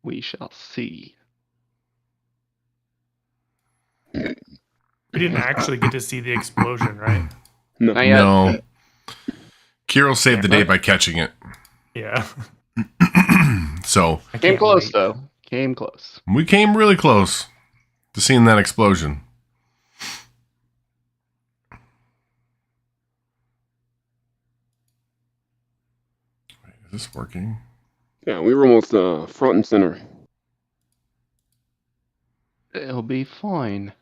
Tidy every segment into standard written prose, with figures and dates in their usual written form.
We shall see. We didn't actually get to see the explosion, right? No. Not yet. No. Kirill saved the day by catching it. Yeah. So I Came can't close, wait. though. Came close. we came really close to seeing that explosion. Wait, is this working? Yeah, we were almost front and center. It'll be fine.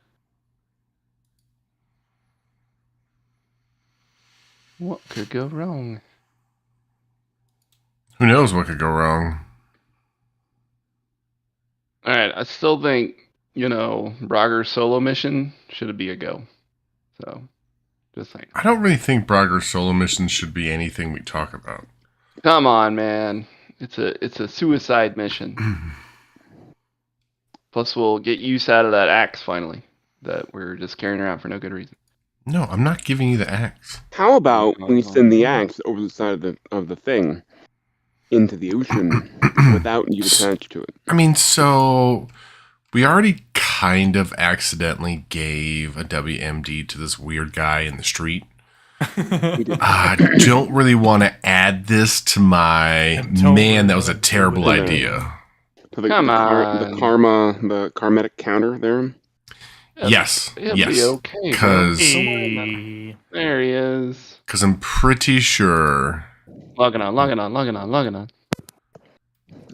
What could go wrong? Who knows what could go wrong? All right, I still think, Brogger's solo mission should be a go. So, just saying. I don't really think Brogger's solo missions should be anything we talk about. Come on, man. It's a suicide mission. Plus, we'll get use out of that axe finally that we're just carrying around for no good reason. No, I'm not giving you the axe. How about we send the axe over the side of the thing into the ocean without you attached to it? I mean, so we already kind of accidentally gave a WMD to this weird guy in the street. I don't really want to add this to my man. That was a terrible idea. Come on. The karmatic counter there. Yes, It'll yes. be okay. Because There he is. I'm pretty sure. Logging on. The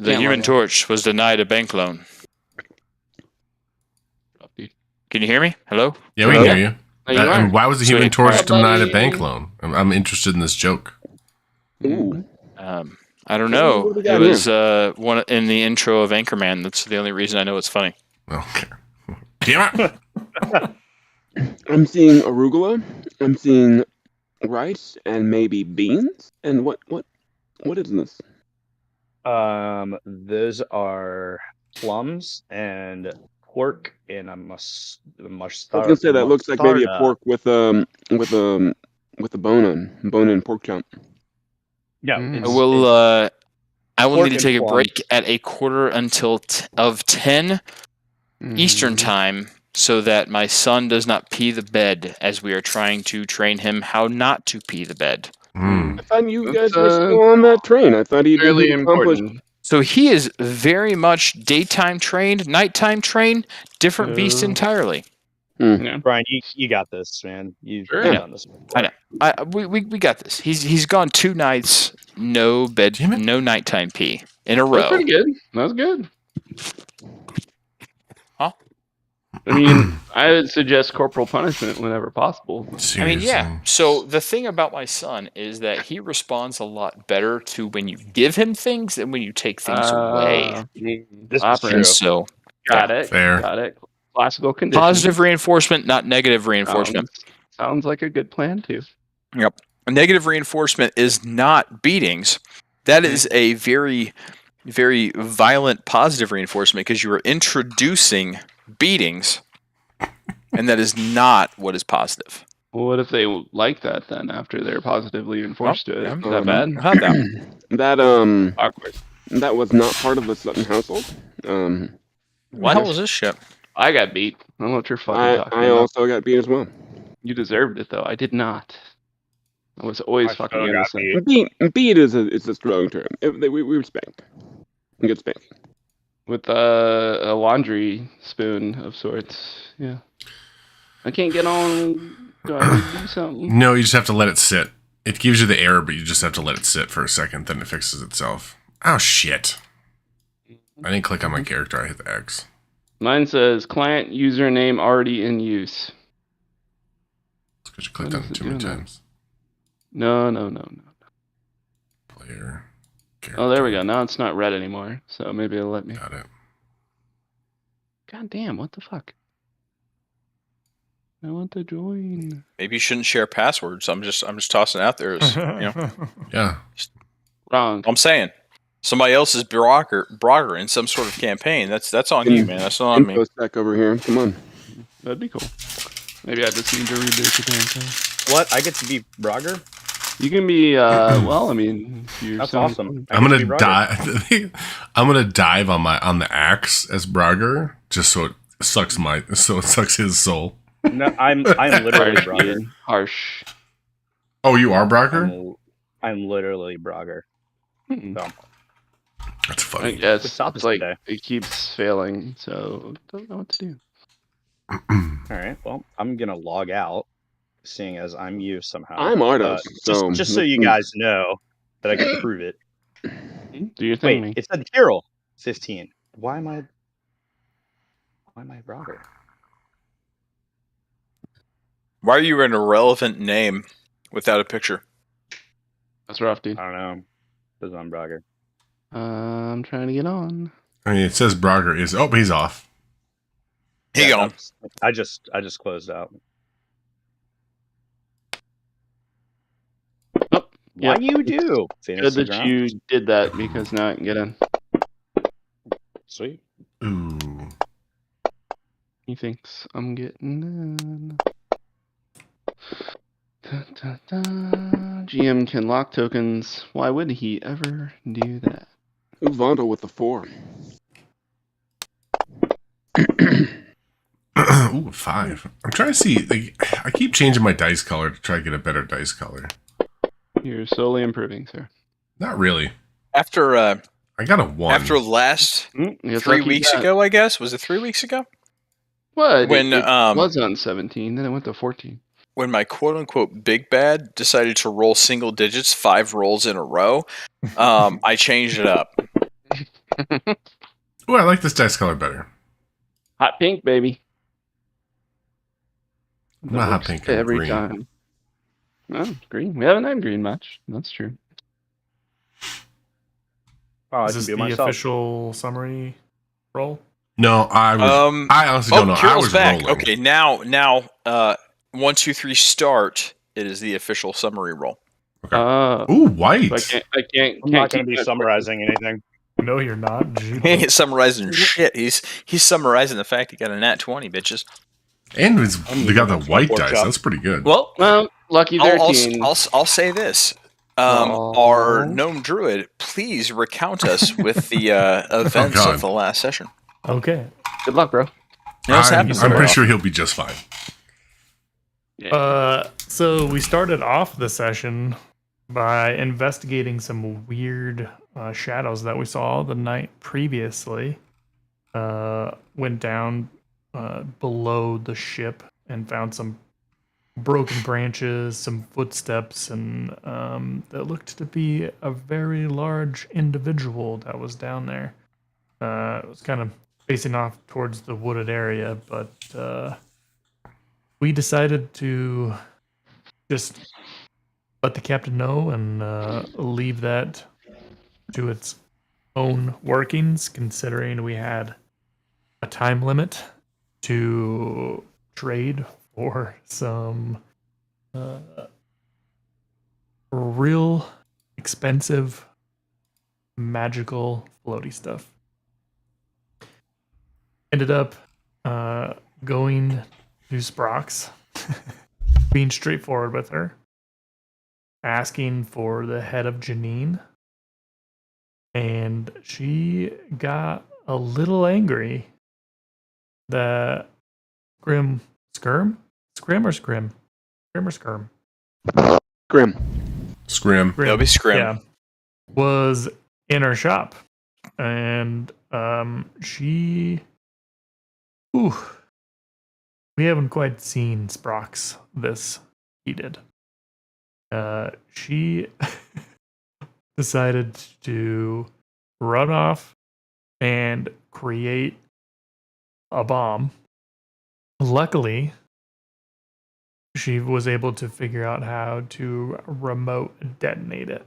Can't Human log Torch was denied a bank loan. Can you hear me? Hello? Yeah, we can hear you. There you And are. why was the So Human it- Torch denied a buddy. bank loan? I'm interested in this joke. Ooh. I don't know. What do we It got was one in the intro of Anchorman. That's the only reason I know it's funny. Okay. Damn it. I'm seeing arugula. I'm seeing rice and maybe beans. And what is this? Those are plums and pork in a I was gonna say that looks like maybe a pork with a bone in pork chop. Yeah, Mm. I will pork need to and take a plum. break at a quarter until of 10 Eastern Mhm. time so that my son does not pee the bed as we are trying to train him how not to pee the bed. Mm. I thought you That's, guys were still on that train. I thought he'd Really accomplished. important. So he is very much daytime trained, nighttime trained, different beast entirely. Brian, you got this, man. You've Sure. done this. We got this. He's gone 2 nights, no bed, Damn it. no nighttime pee in a That was row. pretty good. That was good. Huh? I mean, I would suggest corporal punishment whenever possible. I mean, yeah. Seriously. So the thing about my son is that he responds a lot better to when you give him things than when you take things away. This is Operate. And true. so Got it. Fair. Got it. Classical condition. positive reinforcement, not negative reinforcement. Sounds like a good plan too. Negative reinforcement is not beatings. That is a very, very violent positive reinforcement because you are introducing beatings, and that is not what is positive. Well, what if they like that then after they're positively enforced to it? Is that bad? How about that? That Awkward. that was not part of the Sutton household. What the hell is this shit? I got beat. I don't know what you're fucking I talking about. also got beat as well. You deserved it though. I did not. I was always I fucking still got innocent. Beat is a strong term. We respect. Good spank. With a laundry spoon of sorts. Yeah. I can't get on. Do I need to do something? No, you just have to let it sit. It gives you the error, but you just have to let it sit for a second, then it fixes itself. Oh, shit. I didn't click on my character. I hit the X. Mine says client username already in use. It's because you clicked Why on does it it too many do that? times. No. Player. Oh, there we character. go. Now it's not red anymore. So maybe it'll let me. Got it. God damn, what the fuck? I want to join. Maybe you shouldn't share passwords. I'm just tossing it out there. As, Yeah. Wrong. I'm saying somebody else is Brogger in some sort of campaign. That's on you, man. That's not on me. Info sec over here. Come on. That'd be cool. Maybe I just need to reboot the damn thing. What? I get to be Brogger? You can be. Well, I mean, if you're That's so awesome. inclined. I I'm get to gonna be Brogger. dive. I'm gonna dive on the axe as Brogger, just so it sucks his soul. No, I'm literally Harsh, Brogger. Ian. Harsh. Oh, you are Brogger? I'm literally Brogger. Hmm. So, That's I funny. guess What's up it's like today? it keeps failing, so don't know what to do. all right. Well, I'm gonna log out, seeing as I'm you somehow. I'm Ardos, so just so you guys know that I can prove it. Do your thing, Wait, man. it said Hero 15. Why am I Brogger? Why are you an irrelevant name without a picture? That's rough, dude. I don't know. Because I'm Brogger. I'm trying to get on. I mean, it says Brogger is. Oh, he's off. He gone. I just closed out. Oh, Why yeah. you do? Good Fantasy that you did that because now I can get in. Sweet. Ooh. He thinks I'm getting in. Da, da, da. GM can lock tokens. Why would he ever do that? Uvanto with the 4. Ooh, 5. I'm trying to see. Like, I keep changing my dice color to try to get a better dice color. You're slowly improving, sir. Not really. After I got a 1. after last It's 3 like he weeks got- ago, I guess. Was it 3 weeks ago? What? When, it um, was on 17, then it went to 14. When my quote unquote big bad decided to roll single digits 5 rolls in a row, I changed it up. Oh, I like this dice color better. Hot pink, baby. I'm not hot Works pink, I'm every green. time. Oh, green. We haven't had green much. That's true. Oh, I Is can this be the myself. official summary roll? No, I honestly don't know. I Kyril's was back. rolling. Okay, now 1, 2, 3 start. It is the official summary roll. Ooh, white. So I can't. I'm not keep going to be that- summarizing anything. No, you're not. He ain't summarizing shit. He's summarizing the fact he got a nat 20, bitches. And they got the using white pork dice. chop. That's pretty good. Well, lucky I'll 13. I'll say this. Our gnome druid, please recount us with the events God. of the last session. Okay. Good luck, bro. No, this I'm happens very pretty often. sure he'll be just fine. So we started off the session by investigating some weird shadows that we saw the night previously. Went down below the ship and found some broken branches, some footsteps, and that looked to be a very large individual that was down there. It was kind of facing off towards the wooded area, but we decided to just let the captain know and leave that to its own workings, considering we had a time limit to trade for some real expensive magical floaty stuff. Ended up going to Sprox, being straightforward with her, asking for the head of Janine, and she got a little angry that Scrim or Scrim? Grim. Scrim. It'll be Scrim. Yeah, was in her shop, and she. Ooh, we haven't quite seen Sprox this heated. She decided to run off and create a bomb. Luckily, she was able to figure out how to remote detonate it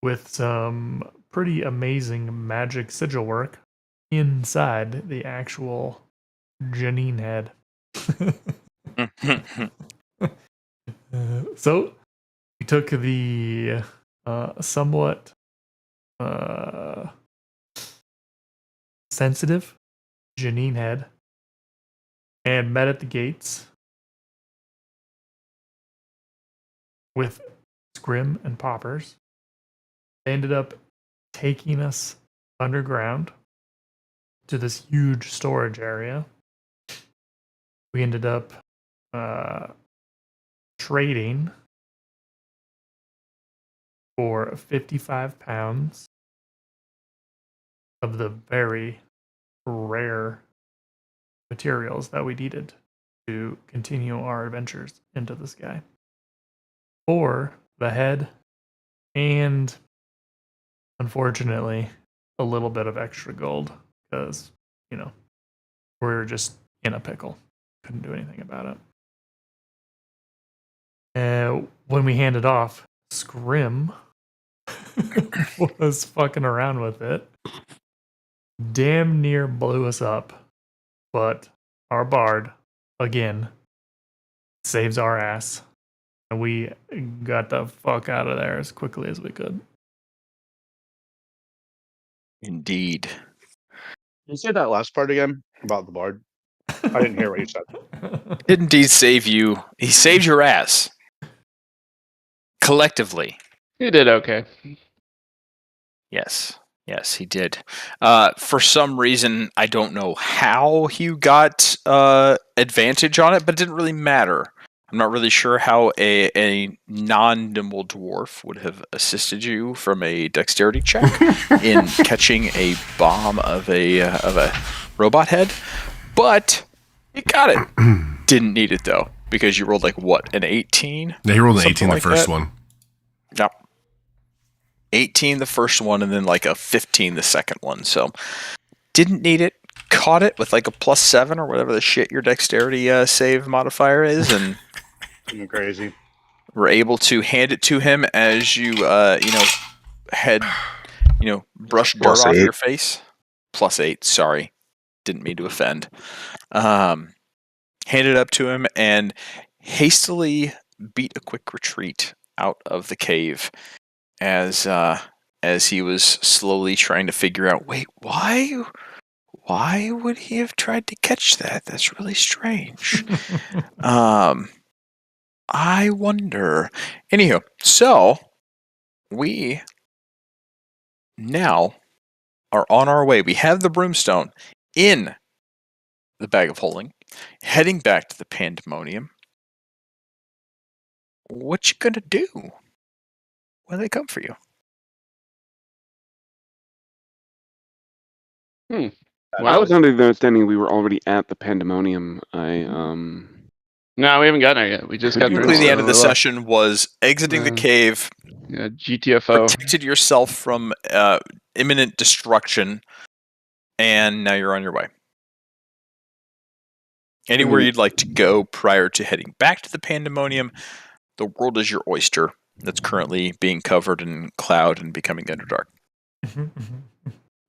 with some pretty amazing magic sigil work inside the actual Janine head. So we took the somewhat sensitive Janine head and met at the gates with Scrim and Poppers. They ended up taking us underground to this huge storage area. We ended up trading for 55 pounds of the very rare materials that we needed to continue our adventures into the sky. For the head and, unfortunately, a little bit of extra gold because, you know, we're just in a pickle. Couldn't do anything about it. When we handed off, Scrim was fucking around with it. Damn near blew us up. But our bard, again, saves our ass. And we got the fuck out of there as quickly as we could. Indeed. Can you say that last part again about the bard? I didn't hear what you said. Did indeed save you. He saved your ass. Collectively. You did okay. Yes. Yes, he did. For some reason, I don't know how he got advantage on it, but it didn't really matter. I'm not really sure how a non-nimble dwarf would have assisted you from a dexterity check in catching a bomb of a robot head, but you got it. Didn't need it though, because you rolled like what, an 18? Yeah, he rolled an Something 18 the like first that? one. Yep. 18 the first one, and then like a 15 the second one. So didn't need it. Caught it with like a +7 or whatever the shit your dexterity save modifier is, and I'm crazy. were able to hand it to him as you had brushed dirt off your face. +8. Sorry, didn't mean to offend. Handed it up to him and hastily beat a quick retreat out of the cave as he was slowly trying to figure out, wait, why would he have tried to catch that? That's really strange. I wonder. Anyhow, so we now are on our way. We have the broomstone in the bag of holding, heading back to the pandemonium. What you gonna do when they come for you? I was under the understanding we were already at the pandemonium. No, we haven't gotten there yet. We just got Technically, the end of the session. session was exiting the cave, Yeah, GTFO. protected yourself from imminent destruction, and now you're on your way. Anywhere you'd like to go prior to heading back to the pandemonium, the world is your oyster that's currently being covered in cloud and becoming underdark.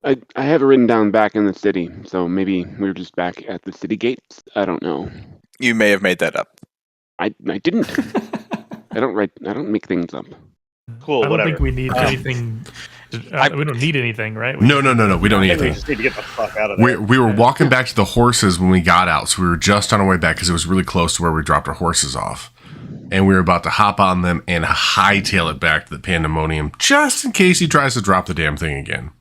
I have it written down back in the city, so maybe we were just back at the city gates. I don't know. You may have made that up. I didn't. I don't make things up. Cool, I don't whatever. think we need anything. We don't need anything, right? No. We don't need I think we anything. just need to get the fuck out of there. We were walking back to the horses when we got out, so we were just on our way back because it was really close to where we dropped our horses off. And we were about to hop on them and hightail it back to the pandemonium just in case he tries to drop the damn thing again.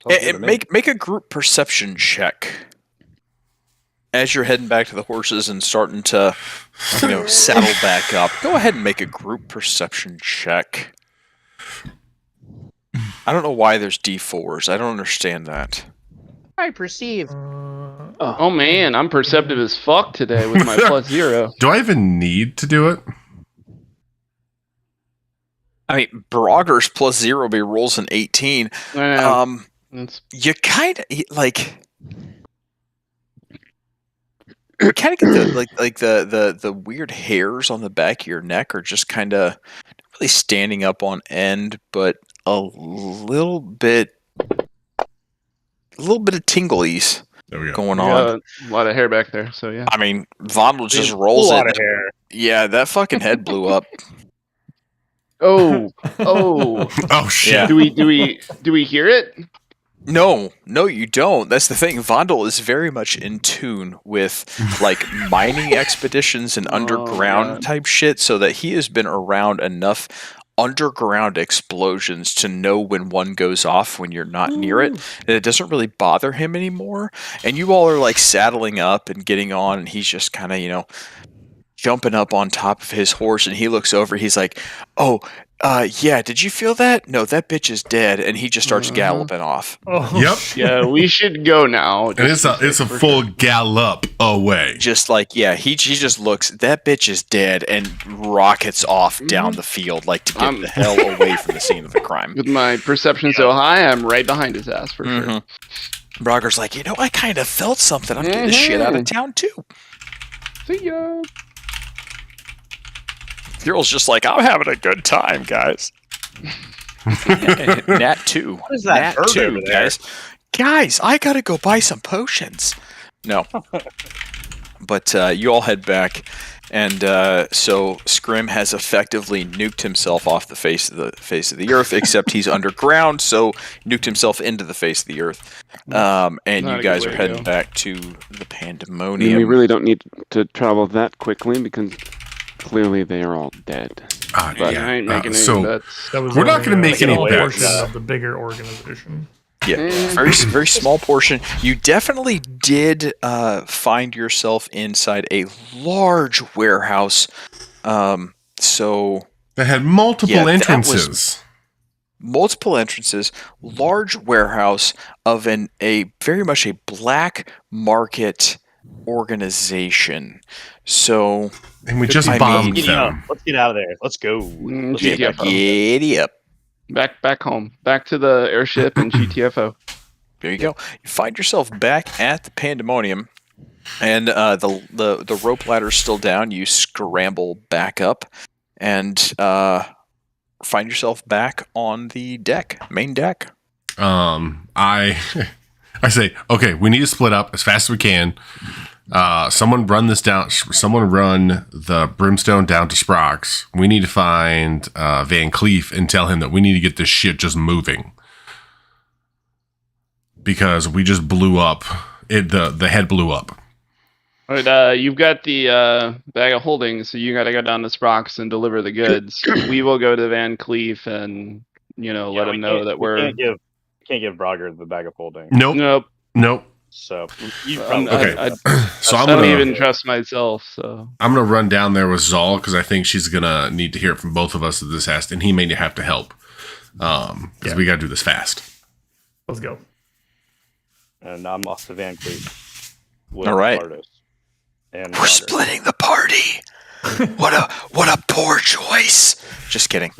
And make a group perception check as you're heading back to the horses and starting to, saddle back up. Go ahead and make a group perception check. I don't know why there's D4s. I don't understand that. I perceive. Oh man, I'm perceptive as fuck today with my +0. Do I even need to do it? I mean, Brogger's +0 be rolls an 18. I know. It's You kind of like. You kind of get the weird hairs on the back of your neck are just kind of really standing up on end, but a little bit of tinglies There we go. going we on. got a lot of hair back there, so yeah. I mean, Vondel just A rolls lot it. of hair. Yeah, that fucking head blew up. Oh. Oh shit! Yeah. Do we hear it? No, you don't. That's the thing. Vondel is very much in tune with like mining expeditions and underground God. type shit, so that he has been around enough underground explosions to know when one goes off when you're not near it, and it doesn't really bother him anymore. And you all are like saddling up and getting on, and he's just kind of, jumping up on top of his horse, and he looks over, he's like, "Oh, yeah, did you feel that? No, that bitch is dead," and he just starts galloping off. Oh, Yep. Yeah, we should go now. And it's a full gallop away. Just like, yeah, he just looks, that bitch is dead, and rockets off down the field, like to get the hell away from the scene of the crime. With my perception so high, I'm right behind his ass for sure. Mm-hmm. Brogger's like, I kind of felt something. I'm getting the shit out of town too. See ya. Cyril's just like, I'm having a good time, guys. Nat 2. What is that Nat bird 2, over there? guys. Guys, I gotta go buy some potions. No. But you all head back, and so Scrim has effectively nuked himself off the face of the earth, except he's underground, so nuked himself into the face of the earth. And Not you a guys good are way to heading go. back to the I mean, Pandemonium. we really don't need to travel that quickly because clearly they are all dead. But I ain't making any so bets. That was We're not only gonna a make any small bets. portion of the bigger organization. Yeah, very small portion. You definitely did find yourself inside a large warehouse. So That had multiple Yeah, that was- entrances. multiple entrances, large warehouse of a very much a black market organization. So And we just I mean, bombed Giddy up. them. Let's get out of there. Let's go. Let's get back GTFO. home. giddy up. Back home. Back to the airship and GTFO. There you go. You find yourself back at the Pandemonium, and the rope ladder's still down. You scramble back up, and find yourself back on the main deck. I say, okay, we need to split up as fast as we can. Someone run this down. Someone run the brimstone down to Sprox. We need to find Van Cleef and tell him that we need to get this shit just moving because we just blew up. The head blew up. But you've got the bag of holding, so you got to go down to Sprox and deliver the goods. We will go to Van Cleef and let we him know can't- that we we're. can't give Brogger the bag of holding. Nope. Nope. So you I'm- probably Okay. So I I'm don't gonna even trust myself. So run down there with Zol because I think she's gonna need to hear it from both of us that this has, and he may have to help because we got to do this fast. Let's go. and I'm off to Van Cleef. with All right. Ardos and We're Brogger. splitting the party. What a poor choice. Just kidding.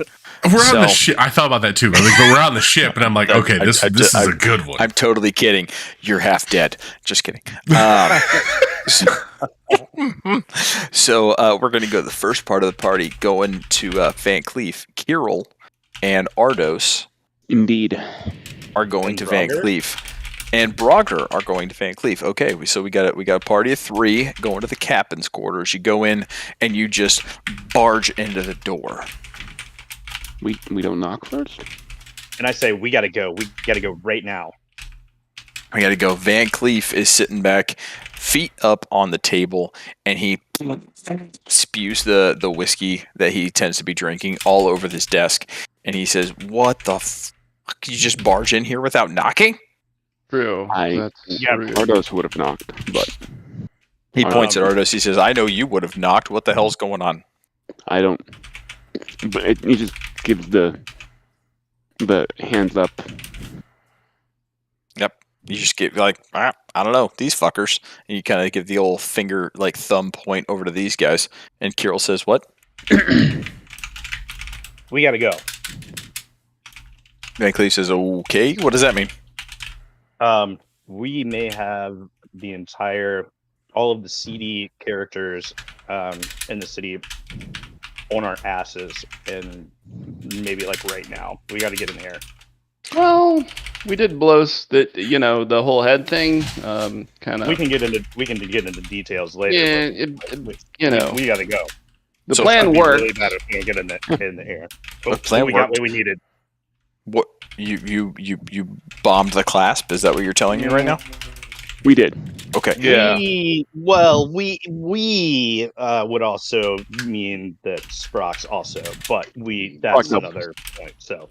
We're on the So- ship. I thought about that too. I was like, but we're on the ship, and I'm like, okay, this is a good one. I'm totally kidding. You're half dead. Just kidding. So we're going to go to the first part of the party, going to Van Cleef. Kirill and Ardos Indeed. are going And to Van Brogger? Cleef. And Brogger are going to Van Cleef. Okay, so we got a party of 3 going to the captain's quarters. You go in and you just barge into the door. We don't knock first. And I say we gotta go. We gotta go right now. I gotta go. Van Cleef is sitting back, feet up on the table, and he spews the whiskey that he tends to be drinking all over this desk. And he says, "What the fuck? You just barge in here without knocking?" true. That's Yeah, rude. Ardos would have knocked, but He points at Ardos. He says, "I know you would have knocked. What the hell's going on?" I don't. But he just gives the hands up. Yep. You just get like, I don't know, these fuckers. And you kind of give the old finger, like thumb point over to these guys. And Kirill says, "What?" We gotta go. Van Cleef says, "Okay. What does that mean?" We may have all of the CD characters in the city on our asses, and maybe like right now. We got to get in here. Well, we did blow the whole head thing. Kind of. We can get into details later. Yeah, we got to go. the So plan It'd be worked. really bad if we can't get in the air. The But plan we got worked. what we needed. What you bombed the clasp? Is that what you're telling me right now? We did. Okay. Yeah. We would also mean that Sprox also, but that's no. another point. So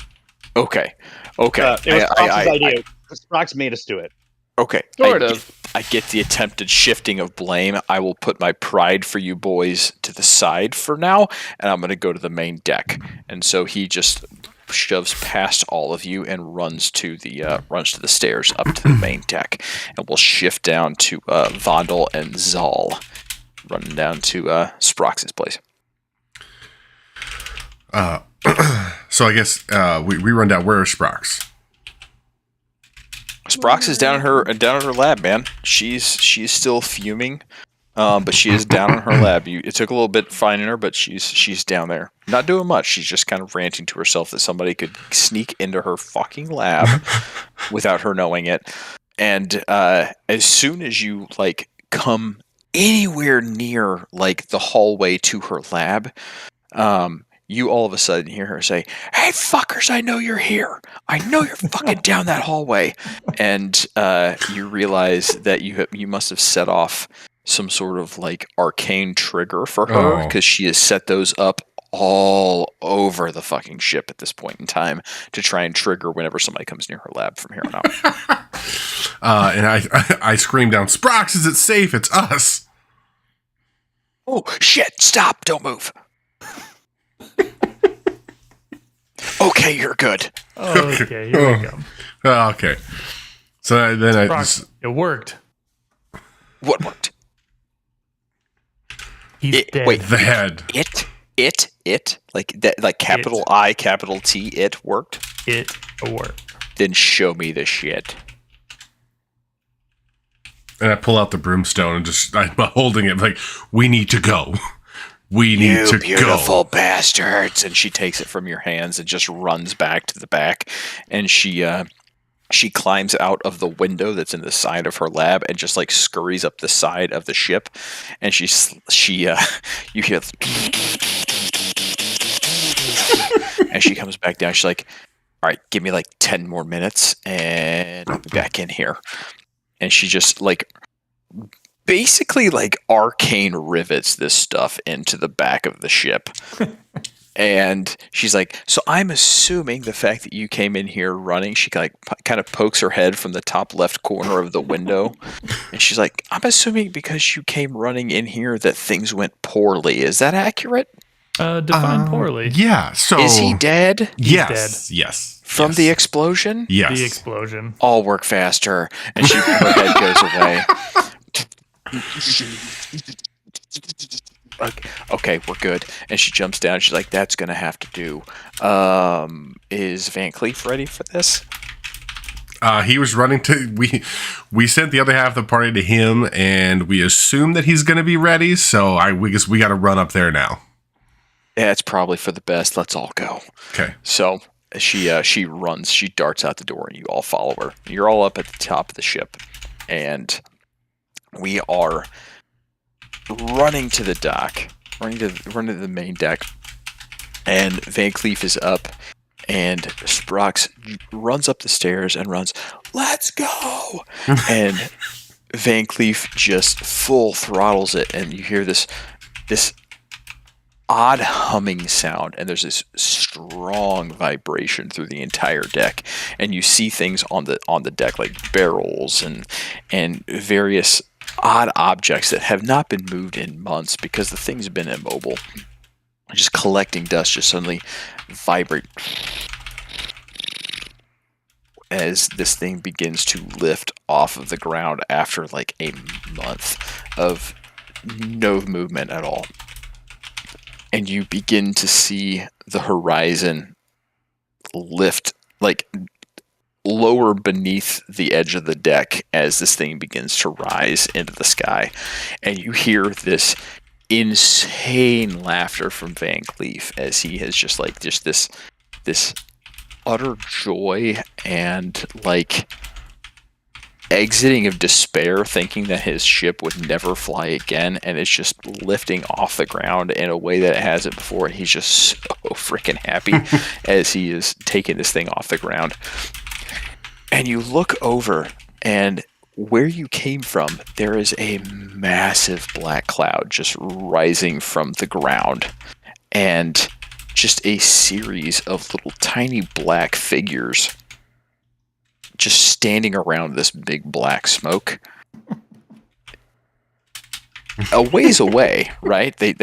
Okay. it was Sprox's idea. Sprox made us do it. Okay. Sort of. I get the attempted shifting of blame. I will put my pride for you boys to the side for now, and I'm going to go to the main deck. And so he just shoves past all of you and runs to the stairs up to the main deck. And we'll shift down to Vondel and Zal, running down to Sprox's place. So I guess we run down. Where is Sprox? Sprox is down in her lab, man. She's still fuming, but she is down in her lab. It took a little bit finding her, but she's down there, not doing much. She's just kind of ranting to herself that somebody could sneak into her fucking lab without her knowing it. And as soon as you come anywhere near the hallway to her lab, you all of a sudden hear her say, "Hey, fuckers, I know you're here. I know you're fucking down that hallway." And you realize that you must have set off some sort of arcane trigger for her, because she has set those up all over the fucking ship at this point in time to try and trigger whenever somebody comes near her lab from here on out. And I scream down, "Sprox, is it safe? It's us." Oh, shit, stop, don't move. Okay, you're good. Okay, here we go. Okay. So then It worked. What worked? He's dead. Wait, the head. It, like capital I, capital T, it worked? It worked. Then show me the shit. And I pull out the broomstone and I'm holding it we need to go. We need to go. You beautiful bastards. And she takes it from your hands and just runs back to the back. And she climbs out of the window that's in the side of her lab and just scurries up the side of the ship. And you hear, and she comes back down. She's like, "All right, give me 10 more minutes and I'll be back in here." And she just basically arcane rivets this stuff into the back of the ship. And she's like, "So I'm assuming the fact that you came in here running," she kind of pokes her head from the top left corner of the window. And she's like, "I'm assuming because you came running in here that things went poorly. Is that accurate?" Define poorly. Yeah. So is he dead? Yes. Yes. From the explosion? Yes. The explosion. All work faster. And her head goes away. Okay, we're good. And she jumps down. She's like, "That's gonna have to do." Is Van Cleef ready for this? He was running to. We sent the other half of the party to him, and we assume that he's going to be ready. So we guess we got to run up there now. Yeah, it's probably for the best. Let's all go. Okay. So she runs. She darts out the door, and you all follow her. You're all up at the top of the ship, and we are running to the dock, running to the main deck, and Van Cleef is up, and Sprox runs up the stairs and runs, "Let's go!" And Van Cleef just full throttles it, and you hear this odd humming sound, and there's this strong vibration through the entire deck, and you see things on the deck like barrels and various odd objects that have not been moved in months because the thing's been immobile, just collecting dust, just suddenly vibrate as this thing begins to lift off of the ground after a month of no movement at all. And you begin to see the horizon lift, lower beneath the edge of the deck as this thing begins to rise into the sky. And you hear this insane laughter from Van Cleef as he has just this utter joy and exiting of despair, thinking that his ship would never fly again, and it's just lifting off the ground in a way that it hasn't before, and he's just so freaking happy as he is taking this thing off the ground. And you look over, and where you came from, there is a massive black cloud just rising from the ground, and just a series of little tiny black figures just standing around this big black smoke. A ways away, right? They're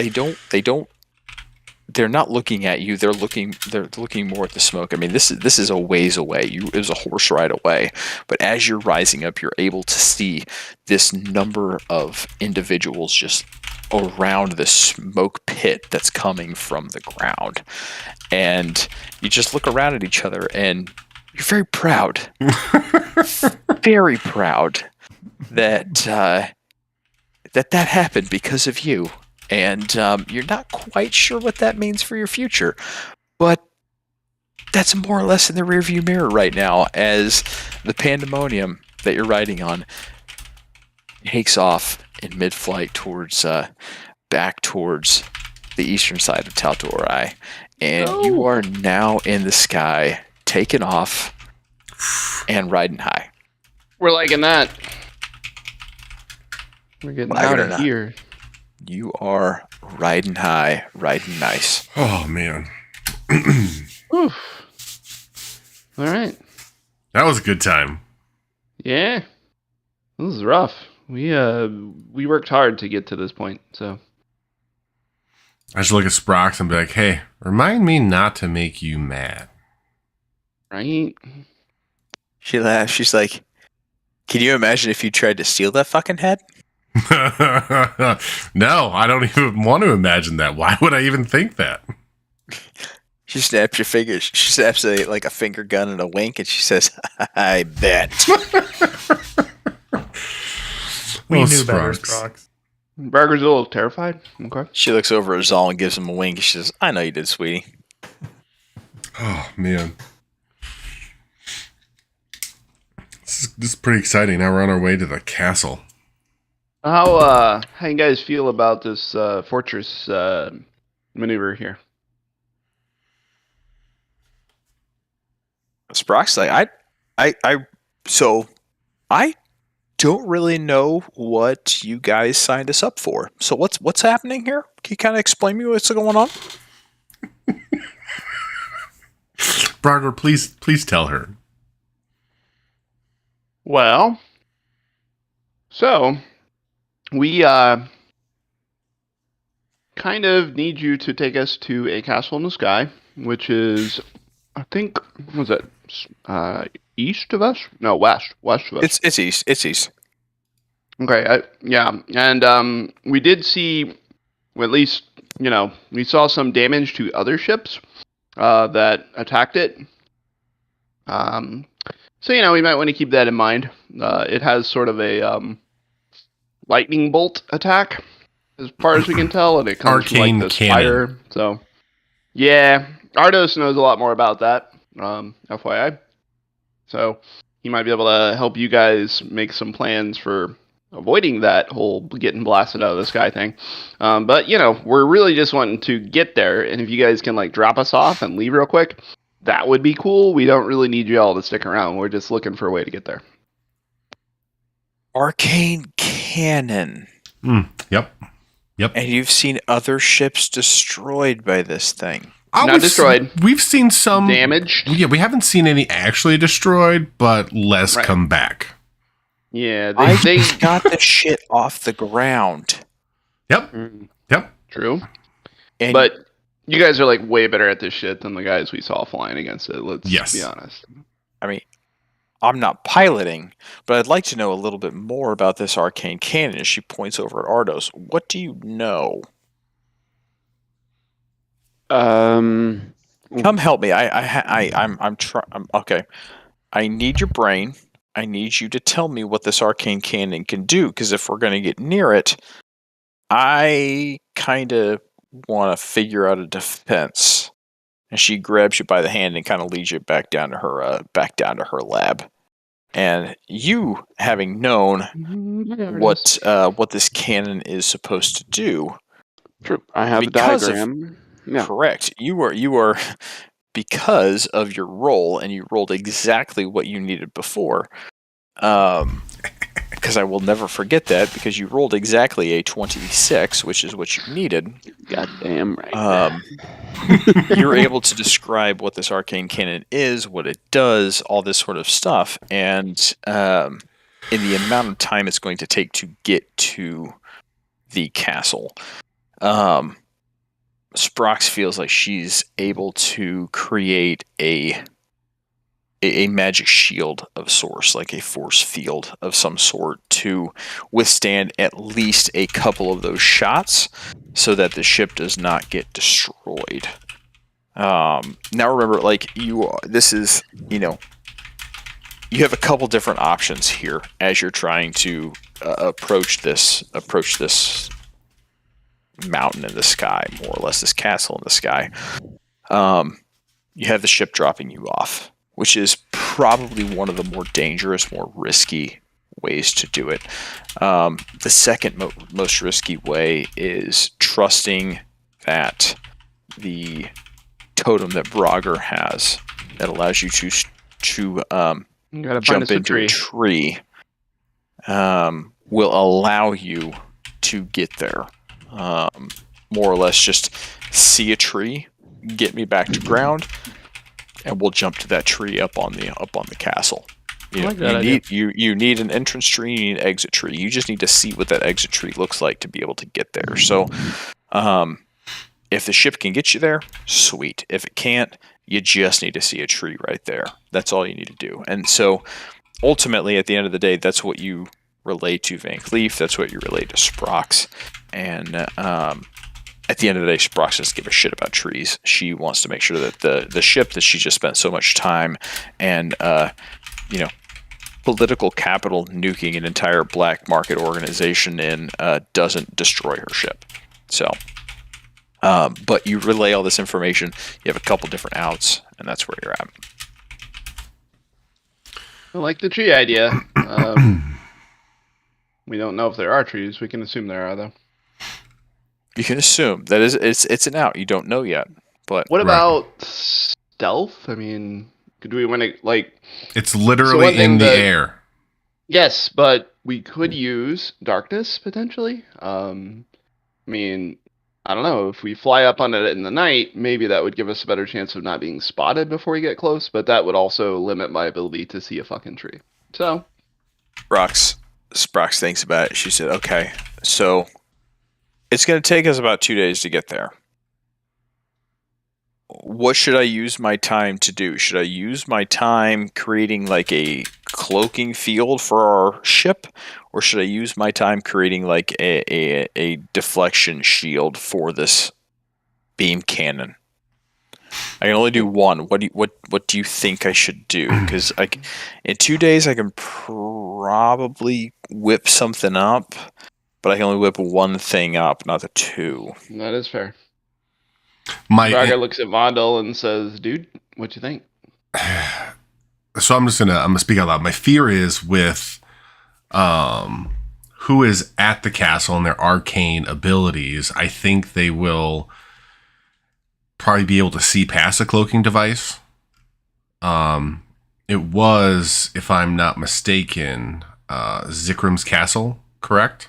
not looking at you. They're looking more at the smoke. I mean, this is a ways away. It was a horse ride away. But as you're rising up, you're able to see this number of individuals just around the smoke pit that's coming from the ground. And you just look around at each other, and you're very proud. Very proud that that happened because of you. And you're not quite sure what that means for your future. But that's more or less in the rearview mirror right now, as the pandemonium that you're riding on takes off in mid-flight towards back towards the eastern side of Tal'Dorei. And you are now in the sky, taking off and riding high. We're liking that. We're getting Like out it or of not. here. You are riding high, riding nice. Oh man, Whew. All right. that was a good time. Yeah. This is rough. We worked hard to get to this point, so I should look at Sprox and be like, "Hey, remind me not to make you mad." right. She laughs. She's like, "Can you imagine if you tried to steal that fucking head?" No, I don't even want to imagine that. Why would I even think that? She snaps your fingers. She snaps a finger gun and a wink, and she says, "I bet." We Oh, knew better, Sprox. Sprox. Burger's a little terrified. Okay. She looks over at Zal and gives him a wink. She says, "I know you did, sweetie." Oh man, this is pretty exciting. Now we're on our way to the castle. How you guys feel about this fortress maneuver here? Sprock's like, so I don't really know what you guys signed us up for. So what's happening here? Can you kind of explain me what's going on? Braga, please tell her. Well, so we kind of need you to take us to a castle in the sky, which is, I think, was it east of us? No, west of us. It's east. It's east. Okay, yeah, and we did see, well, at least, we saw some damage to other ships that attacked it. So, we might want to keep that in mind. It has sort of a lightning bolt attack, as far as we can tell, and it comes from Arcane this cannon. fire. So, yeah, Ardos knows a lot more about that, FYI. So, he might be able to help you guys make some plans for avoiding that whole getting blasted out of the sky thing. But, we're really just wanting to get there, and if you guys can, drop us off and leave real quick, that would be cool. We don't really need you all to stick around. We're just looking for a way to get there. Arcane cannon. Yep. And you've seen other ships destroyed by this thing. Not destroyed. We've seen some Damaged. Yeah, we haven't seen any actually destroyed, but less Right. come back. Yeah, I they just got the shit off the ground. Yep. Yep. True. And But you guys are way better at this shit than the guys we saw flying against it. Let's Yes. be honest. I mean, I'm not piloting, but I'd like to know a little bit more about this arcane cannon. As she points over at Ardos, what do you know? Come help me. I'm okay. I need your brain. I need you to tell me what this arcane cannon can do, because if we're going to get near it, I kind of want to figure out a defense. And she grabs you by the hand and kind of leads you back down to her lab. And you, having known There it is. what this cannon is supposed to do, True. I have Because a of- diagram. Yeah. correct? You are because of your roll, and you rolled exactly what you needed before. Because I will never forget that, because you rolled exactly a 26, which is what you needed. Goddamn right. You're able to describe what this arcane cannon is, what it does, all this sort of stuff, and in the amount of time it's going to take to get to the castle. Sprox feels like she's able to create a magic shield of source, like a force field of some sort, to withstand at least a couple of those shots so that the ship does not get destroyed. Now remember, you have a couple different options here as you're trying to approach this mountain in the sky, more or less this castle in the sky. You have the ship dropping you off, which is probably one of the more dangerous, more risky ways to do it. The second most risky way is trusting that the totem that Brogger has that allows you to You gotta find jump us a into a tree. tree will allow you to get there. More or less just see a tree, get me back to ground, and we'll jump to that tree up on the castle. You need an entrance tree, you need an exit tree. You just need to see what that exit tree looks like to be able to get there. So if the ship can get you there, sweet. If it can't, you just need to see a tree right there. That's all you need to do. And so ultimately, at the end of the day, that's what you relate to Van Cleef. That's what you relate to Sprox. And at the end of the day, Sprox doesn't give a shit about trees. She wants to make sure that the ship that she just spent so much time and political capital nuking an entire black market organization in doesn't destroy her ship. So, but you relay all this information. You have a couple different outs, and that's where you're at. I like the tree idea. We don't know if there are trees. We can assume there are, though. You can assume that it's an out. You don't know yet. But What about stealth? I mean, could we want to It's So literally one thing in the that- air. Yes, but we could use darkness potentially. I mean, I don't know. If we fly up on it in the night, maybe that would give us a better chance of not being spotted before we get close. But that would also limit my ability to see a fucking tree. So Sprox thinks about it. She said, "Okay, so it's going to take us about 2 days to get there. What should I use my time to do? Should I use my time creating like a cloaking field for our ship, or should I use my time creating like a deflection shield for this beam cannon? I can only do one. What do you think I should do? Because in 2 days I can probably whip something up, but I can only whip one thing up, not the two." that is fair. My Braga looks at Vondel and says, "Dude, what you think?" So I'm gonna speak out loud. My fear is with who is at the castle and their arcane abilities. I think they will probably be able to see past a cloaking device. It was, if I'm not mistaken, Zikrim's castle, correct?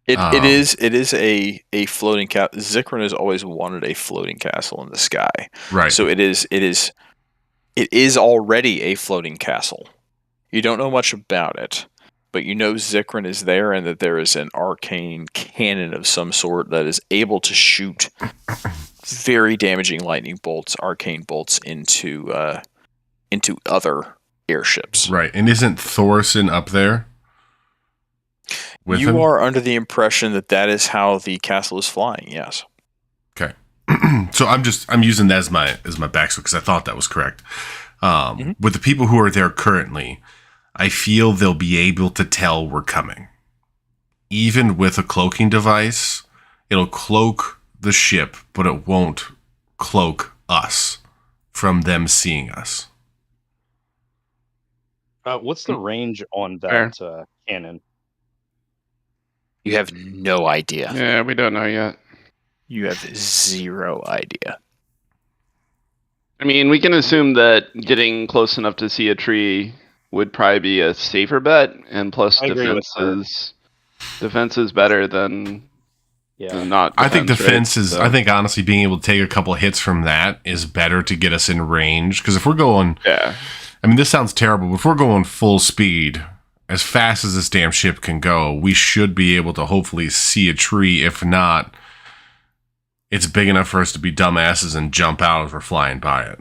It is a floating castle. Zikrin has always wanted a floating castle in the sky. Right. So it is already a floating castle. You don't know much about it, but you know Zikrin is there and that there is an arcane cannon of some sort that is able to shoot very damaging lightning bolts, arcane bolts into other airships. Right. And isn't Thorson up there? With You him? are under the impression that is how the castle is flying. Yes. Okay. So I'm using that as my backstory because I thought that was correct. With the people who are there currently, I feel they'll be able to tell we're coming. Even with a cloaking device, it'll cloak the ship, but it won't cloak us from them seeing us. What's the range on Fair. that cannon? You have no idea. Yeah, we don't know yet. You have zero idea. I mean, we can assume that getting close enough to see a tree would probably be a safer bet, and plus I agree with defense is better than Yeah. not. I think defense right? is. So, I think honestly, being able to take a couple of hits from that is better to get us in range. Because if we're going, yeah, I mean, this sounds terrible, but if we're going full speed, as fast as this damn ship can go, we should be able to hopefully see a tree. If not, it's big enough for us to be dumbasses and jump out as we're flying by it.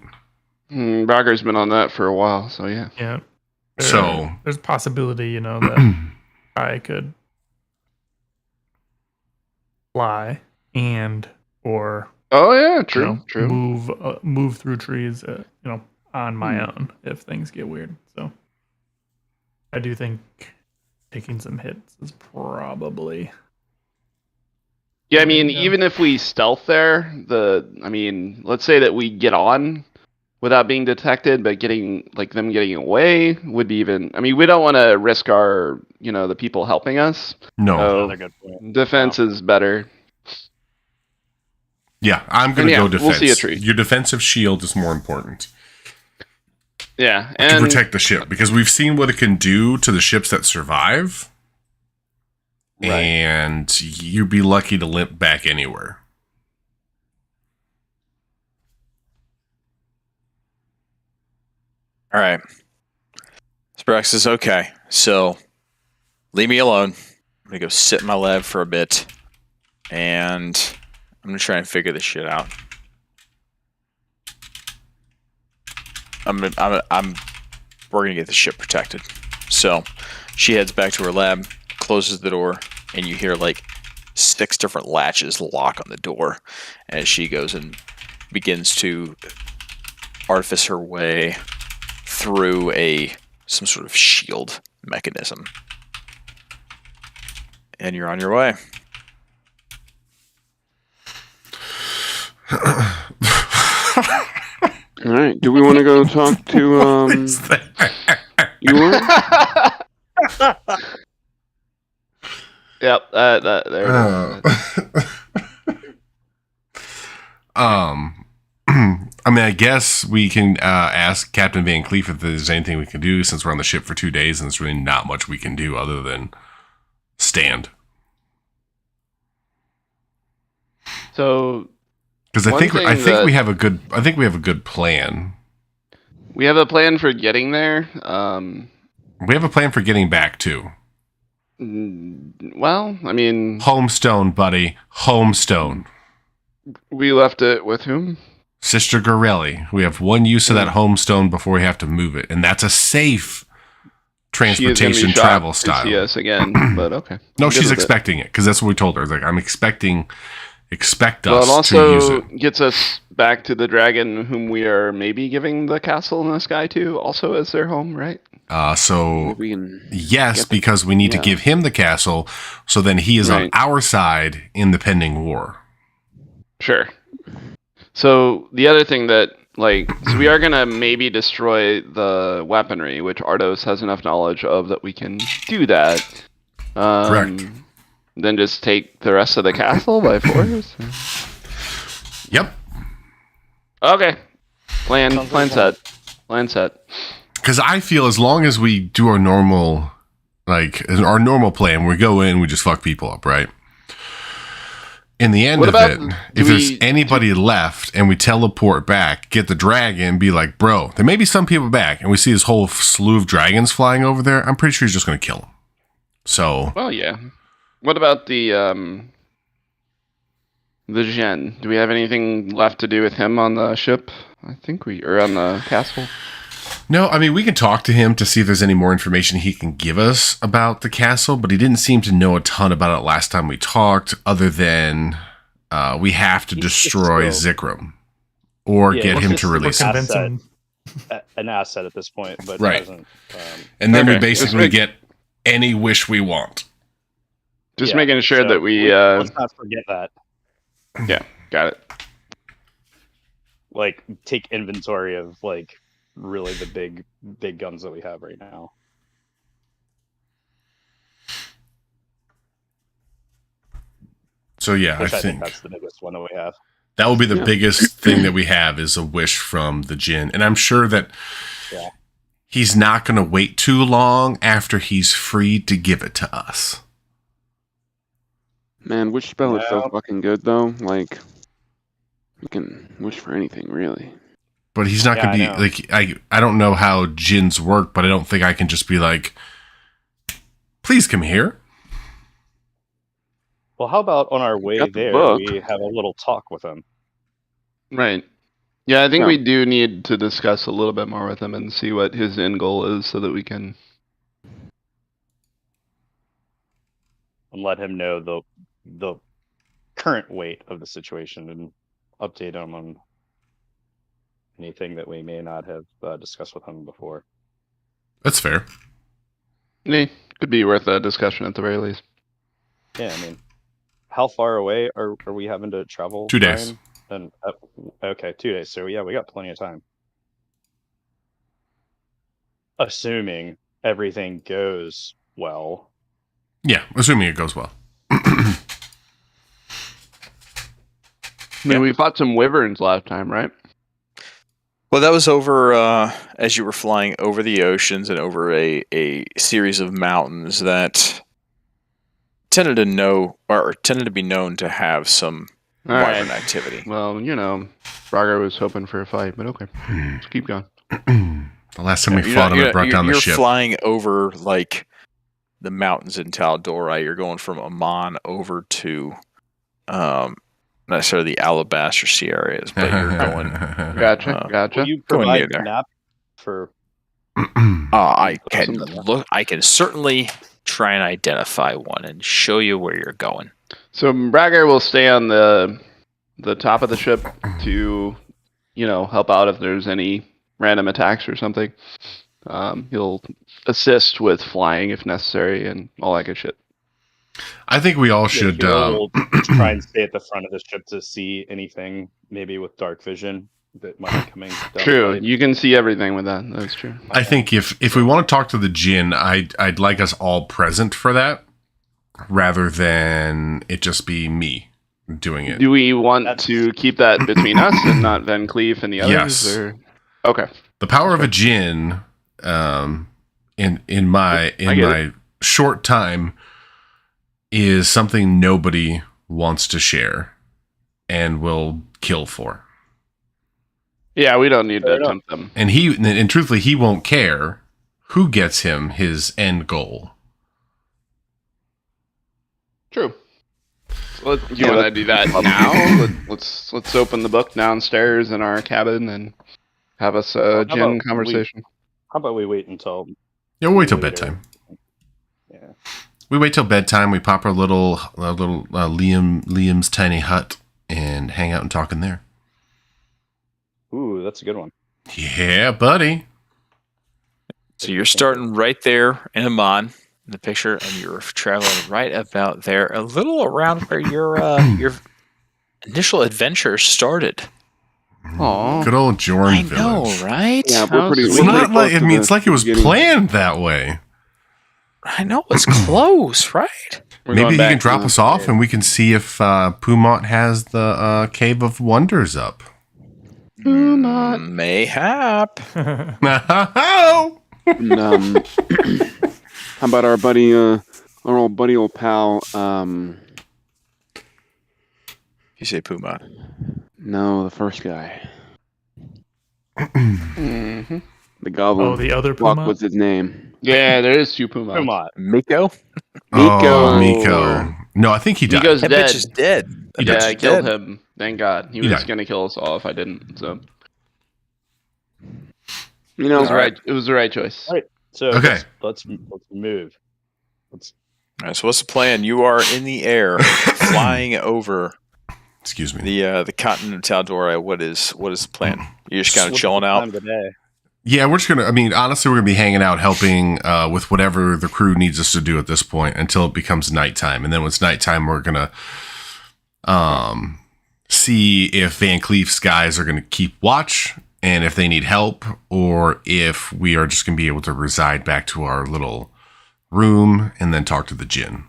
Brocker's been on that for a while, so yeah. Yeah. So there's a possibility, that I could fly or Oh yeah, you true, know, true. move through trees, on my own if things get weird. So I do think taking some hits is probably. Yeah, I mean, Yeah. even if we stealth there, let's say that we get on without being detected, but them getting away would be even. I mean, we don't want to risk our, the people helping us. no, So Another good point. defense is better. yeah, I'm gonna And go yeah, defense. we'll see a tree. Your defensive shield is more important Yeah, to and protect the ship because we've seen what it can do to the ships that survive. Right. And you'd be lucky to limp back anywhere. All right. Sprax says, okay, so leave me alone. I'm going to go sit in my lab for a bit, and I'm going to try and figure this shit out. We're going to get the ship protected. So she heads back to her lab, closes the door, and you hear like 6 different latches lock on the door as she goes and begins to artifice her way through some sort of shield mechanism. And you're on your way. All right. Do we want to go talk to Ewan? Yep, there it is. I mean, I guess we can ask Captain Van Cleef if there's anything we can do since we're on the ship for 2 days and there's really not much we can do other than stand. So Because I One think thing we have a good plan. we have a plan for getting there. We have a plan for getting back too. Well, I mean, Homestone, buddy. Homestone. we left it with whom? Sister Gorelli. We have one use of that homestone before we have to move it, and that's a safe transportation She is gonna be travel shocked to style. see us again, but okay. No, I'm good she's with it. expecting it because that's what we told her. Like, I'm expect Well, us it to use also it. gets us back to the dragon, whom we are maybe giving the castle in the sky to, also as their home, right? So We can. yes, get the- because we need to yeah. give him the castle, so then he is on Right. our side in the pending war. Sure. So the other thing that, so we are gonna maybe destroy the weaponry, which Ardos has enough knowledge of that we can do that. Correct. Then just take the rest of the castle by force. Yep. Okay. Plan set. Because I feel as long as we do our normal plan, we go in, we just fuck people up, right? In the end What of about- it, do if there's we- anybody left and we teleport back, get the dragon, be like, bro, there may be some people back, and we see this whole slew of dragons flying over there, I'm pretty sure he's just going to kill them. So, Well, yeah. What about the Gen? Do we have anything left to do with him on the ship? I think or on the castle. no, I mean, we can talk to him to see if there's any more information he can give us about the castle, but he didn't seem to know a ton about it last time we talked, other than we have to He's destroy just Zikram or Yeah, get he's him just to super release convinced. it. Convince him. An asset at this point, but Right. hasn't. And then we Okay. basically Just get any wish we want. Just Yeah, making sure so that we let's not forget that. got it. Like, take inventory of really the big guns that we have right now. So yeah, Which I I think think that's the biggest one that we have. that will be the Yeah. biggest thing that we have is a wish from the Jinn. And I'm sure that Yeah. he's not going to wait too long after he's free to give it to us. Man, wish spell is so No. fucking good though. Like, you can wish for anything, really. But he's not Yeah, going to I be like, I don't know how Jinns work, but I don't think I can just be like, please come here. Well, how about on our way got the there, book. we have a little talk with him? Right. Yeah, I think Yeah. we do need to discuss a little bit more with him and see what his end goal is so that we can. And let him know the current weight of the situation and update him on anything that we may not have discussed with him before. That's fair. Could be worth a discussion at the very least. Yeah, I mean, how far away are we having to travel? 2 days. Ryan? And okay, 2 days. So yeah, we got plenty of time. Assuming everything goes well. Yeah, assuming it goes well. I mean, we fought some wyverns last time, right? Well, that was over as you were flying over the oceans and over a series of mountains that tended to be known to have some All wyvern right. activity. Well, you know, Braga was hoping for a fight, but okay. Let's keep going. The last time we You're fought not- him, it brought down the you're ship. flying over like the mountains in Taldora. You're going from Amman over to not necessarily the Alabaster Sea areas, but you're going. Gotcha, gotcha. Will you Going near provide there. a map for? I can Something like look. I can certainly try and identify one and show you where you're going. So Braga will stay on the top of the ship to, you know, help out if there's any random attacks or something. He'll assist with flying if necessary and all that good shit. I think we all should. We'll try and stay at the front of the ship to see anything, maybe with dark vision that might be coming down. True, the pipe. you can see everything with that. That's true. I think if we want to talk to the Jinn, I'd like us all present for that, rather than it just be me doing it. Do we want That's- to keep that between us and not Van Cleef and the others? Yes. Or? Okay. The power of a Jinn, in my I get short time, is something nobody wants to share, and will kill for. Yeah, we don't need Fair to enough. tempt them. And truthfully, he won't care who gets him his end goal. True. So you Yeah, want to do that now? Let's open the book downstairs in our cabin and have us a How gin about conversation. How about we wait until? Yeah, we'll wait till later? bedtime. Yeah. We wait till bedtime. We pop our little Liam's tiny hut and hang out and talk in there. Ooh, that's a good one. Yeah, buddy. So you're starting right there in Amman in the picture, and you're traveling right about there, a little around where your initial adventure started. Aw. Good old Jorn I Village. know, right? Yeah, we're pretty. It's we're not pretty like close I to mean, the it's like it was beginning. planned that way. I know it's close, right? We're Maybe going he back can drop to- us off, and we can see if Pumont has the Cave of Wonders up. Mayhap. And, how about our buddy, our old buddy, old pal? You say Puma. No, the first guy, Mhm. the goblin. Oh, the other Fuck, Puma. what's his name? Yeah, there is two Pumas. Come on. Miko? Oh, Miko. Miko. No, I think he died. Miko's That dead. bitch is dead. That Yeah, bitch I is killed dead. him. Thank God. He He was died. gonna kill us all if I didn't. So You it know, was the right. It was the right choice. All right. So Okay. let's move. Let's All right, so what's the plan? You are in the air, flying over Excuse me. the continent of Taldora. What is the plan? You're just kind of what's chilling the out. time of the day? Yeah, we're just gonna. I mean, honestly, we're gonna be hanging out, helping with whatever the crew needs us to do at this point until it becomes nighttime, and then when it's nighttime, we're gonna see if Van Cleef's guys are gonna keep watch and if they need help, or if we are just going to be able to reside back to our little room and then talk to the djinn.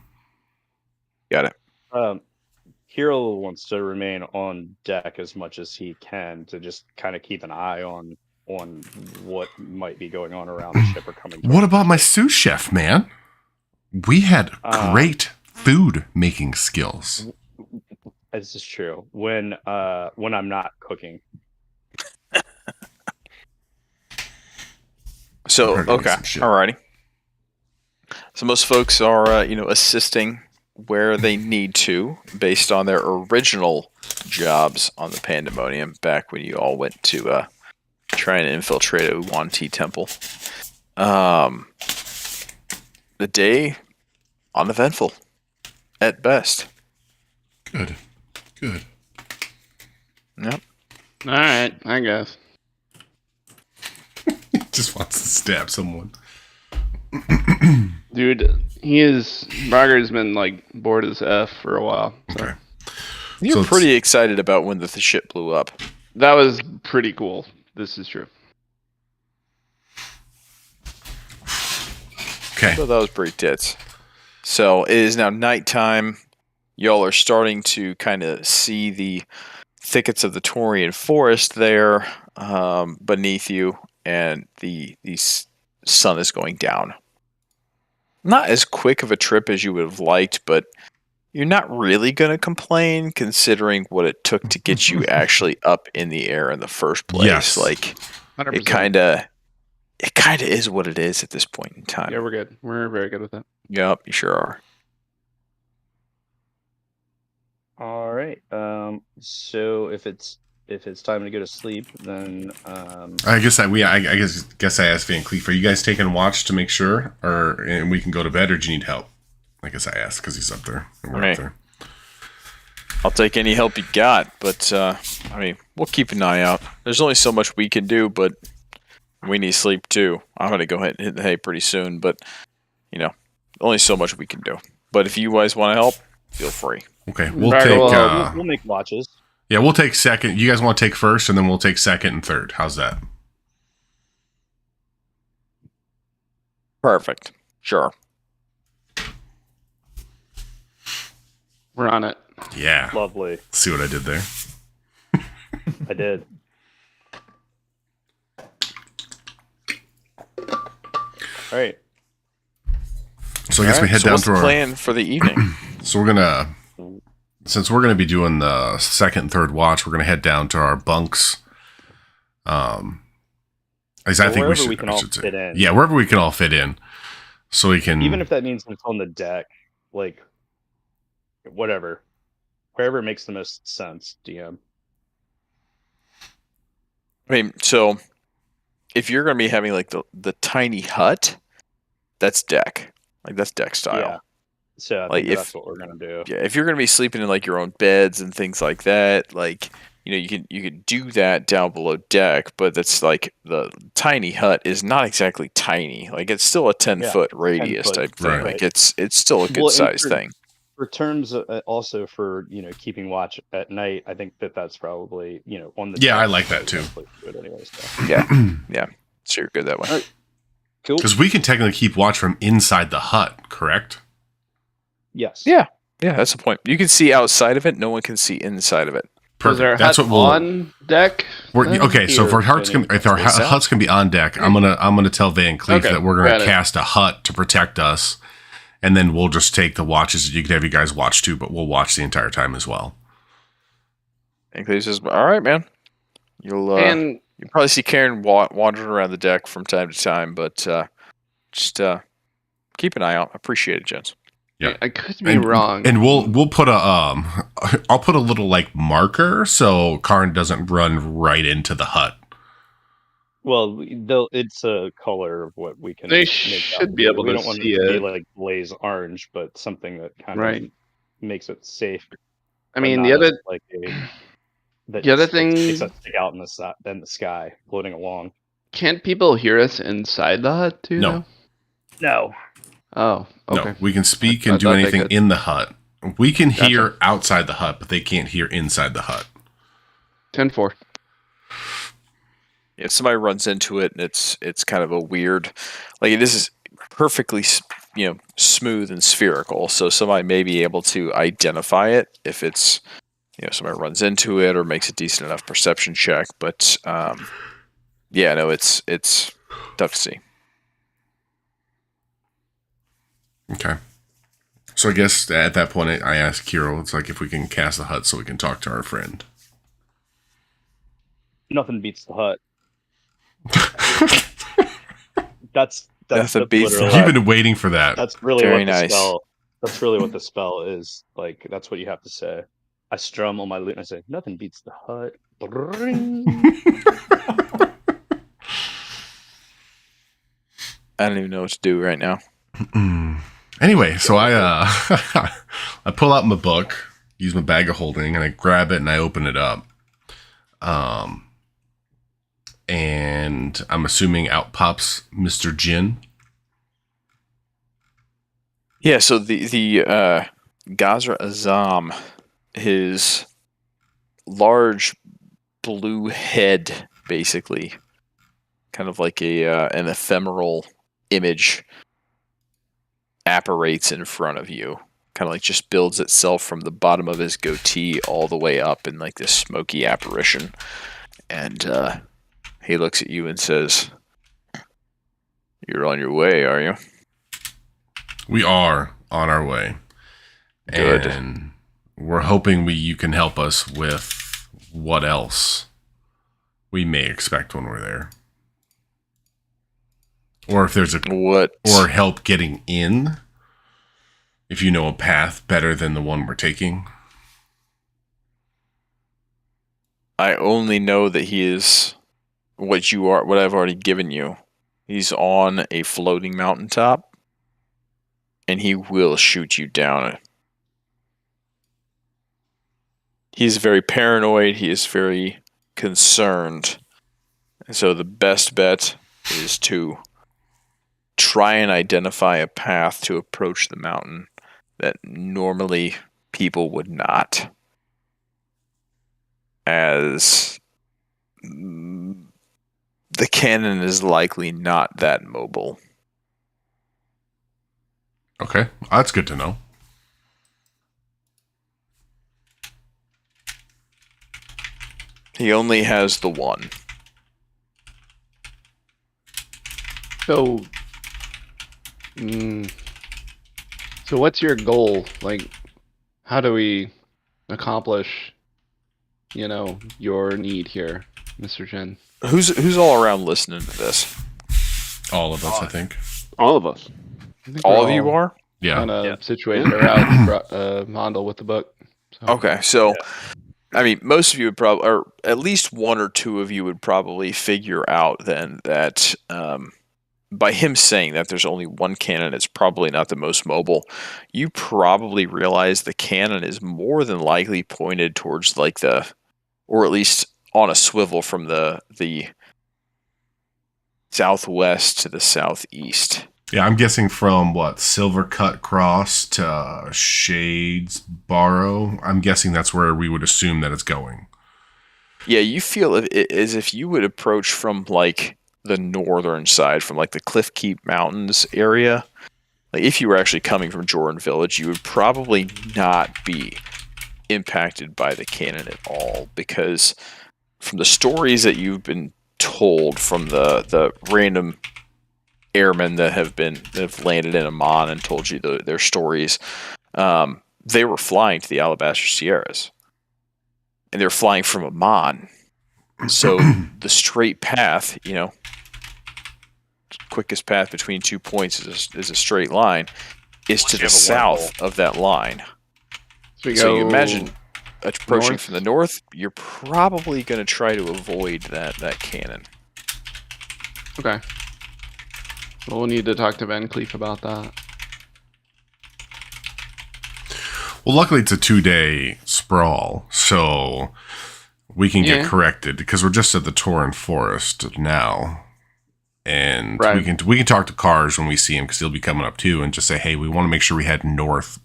Got it. Hero wants to remain on deck as much as he can to just kind of keep an eye on what might be going on around the ship or coming. What about my sous chef, man? We had great food making skills. This is true. When I'm not cooking. So We're gonna okay, get some shit. alrighty. So most folks are assisting where they need to based on their original jobs on the Pandemonium back when you all went to try and infiltrate a Yuan-Ti temple. The day uneventful at best. Good. Yep. All right, I guess. Just wants to stab someone. Dude, Brogger's been like bored as F for a while. So. Okay. You're So it's- pretty excited about when the ship blew up. That was pretty cool. This is true. Okay. So that was pretty tits. So it is now nighttime. Y'all are starting to kind of see the thickets of the Taurian forest there beneath you, and the sun is going down. Not as quick of a trip as you would have liked, but you're not really going to complain considering what it took to get you actually up in the air in the first place. Yes. Like 100%. it kind of is what it is at this point in time. Yeah, we're good. We're very good with that. Yep, you sure are. All right. So if it's time to go to sleep, then I guess I asked Van Cleef, are you guys taking watch to make sure, and we can go to bed, or do you need help? I guess I asked because he's up there. And we're Right. up there. I'll take any help you got, but we'll keep an eye out. There's only so much we can do, but we need sleep too. I'm gonna go ahead and hit the hay pretty soon, but only so much we can do. But if you guys want to help, feel free. Okay, we'll Right, take. well, we'll make watches. Yeah, we'll take second. You guys want to take first, and then we'll take second and third. How's that? Perfect. Sure. We're on it. Yeah. Lovely. See what I did there? I did. All right. So I guess we head so down what's to the our. plan for the evening? So we're gonna, since we're gonna be doing the second and third watch, we're gonna head down to our bunks. As I think we wherever should. we can I all should say. fit in. Yeah, wherever we can all fit in, so we can. Even if that means it's on the deck, like whatever, wherever makes the most sense, DM. So if you're going to be having like the tiny hut, that's deck. Like that's deck style. Yeah. So I Like, think if- that's what we're gonna do. Yeah, if you're going to be sleeping in like your own beds and things like that, like you can do that down below deck, but that's like the tiny hut is not exactly tiny. Like it's still a 10-foot radius 10-foot, type thing. right. Like it's still a good Well, and size for- thing. For terms also for keeping watch at night, I think that's probably on the Yeah, deck I like that, is the too. best place to do it anyway, so. Yeah. So you're good that way. All right. Cool. Because we can technically keep watch from inside the hut, correct? Yes. Yeah. Yeah, that's the point. You can see outside of it. No one can see inside of it. Is our That's hut what we'll. on deck? then? Okay, so if our Here, huts can, Vinny. if our What's that? huts can be on deck, I'm gonna tell Van Cleef Okay, that we're got gonna it. cast a hut to protect us, and then we'll just take the watches. You can have you guys watch too, but we'll watch the entire time as well. And Cleve says, "All right, man. You'll And probably see Karen wandering around the deck from time to time, but just keep an eye out. I appreciate it, gents." Yeah. I could be wrong. And we'll put a I'll put a little like marker so Karn doesn't run right into the hut. Well, it's a color of what we can. They make should out. be able We to don't want see it to be it. like blaze orange, but something that kind Right. of makes it safe. I but mean, not the other as, like the other thing- makes that stick out in the sky, floating along. can't people hear us inside the hut too? No. though? No. Oh, okay. No, we can speak I and do thought they anything could. in the hut. We can Gotcha. hear outside the hut, but they can't hear inside the hut. 10-4. if somebody runs into it and it's kind of a weird, like this is perfectly smooth and spherical, so somebody may be able to identify it if it's somebody runs into it or makes a decent enough perception check. But yeah, no, it's tough to see. Okay. So I guess at that point, I asked Kiro, it's like if we can cast the hut so we can talk to our friend. Nothing beats the hut. That's Nothing beats the literally- hut. You've been waiting for that. That's really Very what the nice. spell. That's really what the spell is. Like that's what you have to say. I strum on my lute and I say, "Nothing beats the hut." I don't even know what to do right now. Anyway, so I I pull out my book, use my bag of holding, and I grab it and I open it up. And I'm assuming out pops Mr. Jin. Yeah, so the Ghazra Azam, his large blue head, basically, kind of like an ephemeral image, apparates in front of you. Kind of like just builds itself from the bottom of his goatee all the way up in like this smoky apparition. And he looks at you and says, "You're on your way, are you?" We are on our way. Good. And we're hoping you can help us with what else we may expect when we're there. Or if there's or help getting in. If you know a path better than the one we're taking. I only know that he is what I've already given you. He's on a floating mountaintop, and he will shoot you down. He's very paranoid. He is very concerned. And so the best bet is to try and identify a path to approach the mountain that normally people would not, as the cannon is likely not that mobile. Okay, that's good to know. He only has the one. So, so what's your goal? Like, how do we accomplish, your need here, Mr. Jin? Who's all around listening to this? All of us, I think. All of us. I think All we're of you are? Yeah. kind of Yeah. situated around Mondel with the book. So. Okay, so I mean, most of you would probably, or at least one or two of you would probably figure out then that by him saying that there's only one cannon, it's probably not the most mobile. You probably realize the cannon is more than likely pointed towards like or at least on a swivel from the southwest to the southeast. Yeah, I'm guessing from Silver Cut Cross to Shades Barrow. I'm guessing that's where we would assume that it's going. Yeah, you feel it as if you would approach from like the northern side, from like the Cliff Keep Mountains area. Like if you were actually coming from Jordan Village, you would probably not be impacted by the cannon at all, because from the stories that you've been told from the random airmen that have landed in Amman and told you their stories, they were flying to the Alabaster Sierras, and they're flying from Amman. So the straight path, quickest path between 2 points is a straight line, is to the south of that line. So you imagine approaching north? from the north, you're probably going to try to avoid that cannon. Okay. Well, we'll need to talk to Van Cleef about that. Well, luckily it's a 2-day sprawl, so we can get Yeah. corrected because we're just at the Torrent Forest now, and Right. we can talk to Cars when we see him because he'll be coming up too, and just say, hey, we want to make sure we head north,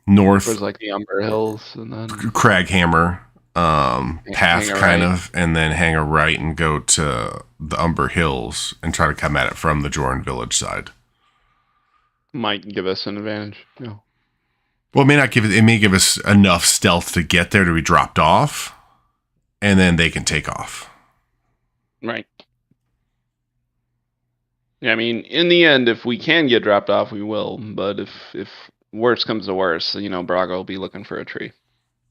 north Towards like the Umber Hills, and then Craghammer, path, hang a kind right. of, and then hang a right and go to the Umber Hills and try to come at it from the Joran Village side. Might give us an advantage. No. Well, it may not give it. It may give us enough stealth to get there to be dropped off, and then they can take off. Right. Yeah, I mean, in the end, if we can get dropped off, we will. But if worse comes to worse, Braga will be looking for a tree.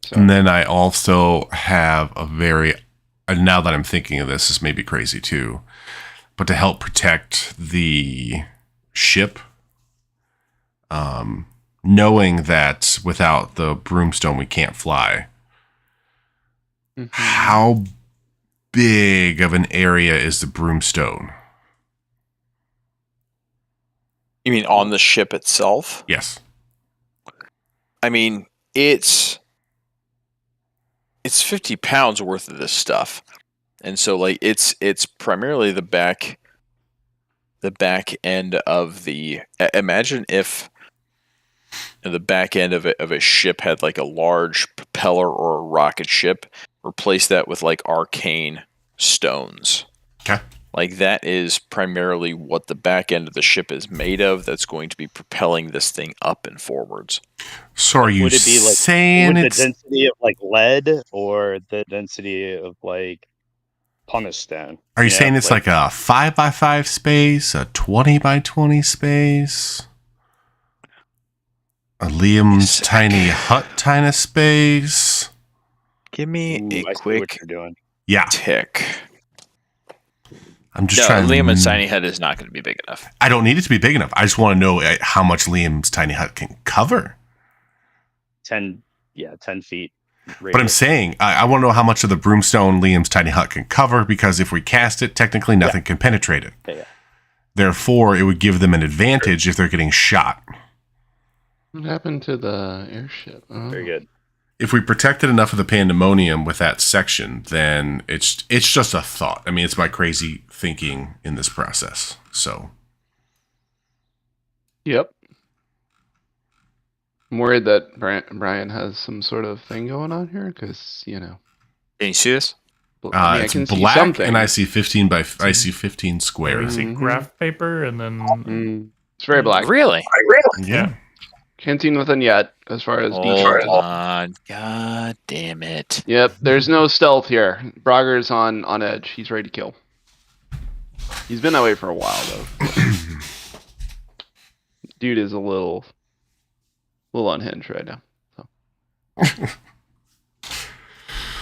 So. And then I also have a very. Now that I'm thinking of this may be crazy too, but to help protect the ship, knowing that without the broomstone we can't fly. Mhm. How big of an area is the broomstone? You mean on the ship itself? Yes. I mean, it's 50 pounds worth of this stuff, and so like it's primarily the back end of the. Imagine if the back end of a ship had like a large propeller or a rocket ship. Replace that with like arcane stones. Okay. Like that is primarily what the back end of the ship is made of. That's going to be propelling this thing up and forwards. So are you Would it be like saying the it's density of like lead or the density of like pumice stone? Are you know, saying it's like a 5x5 space, a 20x20 space, a Liam's Sick. tiny hut kind of space? Give me Ooh, a I see what quick you're doing. Yeah, tick. I'm just No, trying. Liam's tiny hut is not going to be big enough. I don't need it to be big enough. I just want to know how much Liam's tiny hut can cover. 10 feet. But I'm saying I want to know how much of the broomstone Liam's tiny hut can cover, because if we cast it, technically nothing can penetrate it. Yeah. Therefore, it would give them an advantage if they're getting shot. What happened to the airship? Oh. Very good. If we protected enough of the pandemonium with that section, then it's just a thought. I mean, it's my crazy thinking in this process. So, Yep. I'm worried that Brian has some sort of thing going on here, because Can you see this? I it's can see black, something. and I see 15 squares. You see Mhm. graph paper and then It's very black. Really? Yeah. Can't see nothing yet, as far as Hold details. on. God damn it. Yep, there's no stealth here. Brager's on edge. He's ready to kill. He's been that way for a while, though. Dude is a little unhinged right now. So.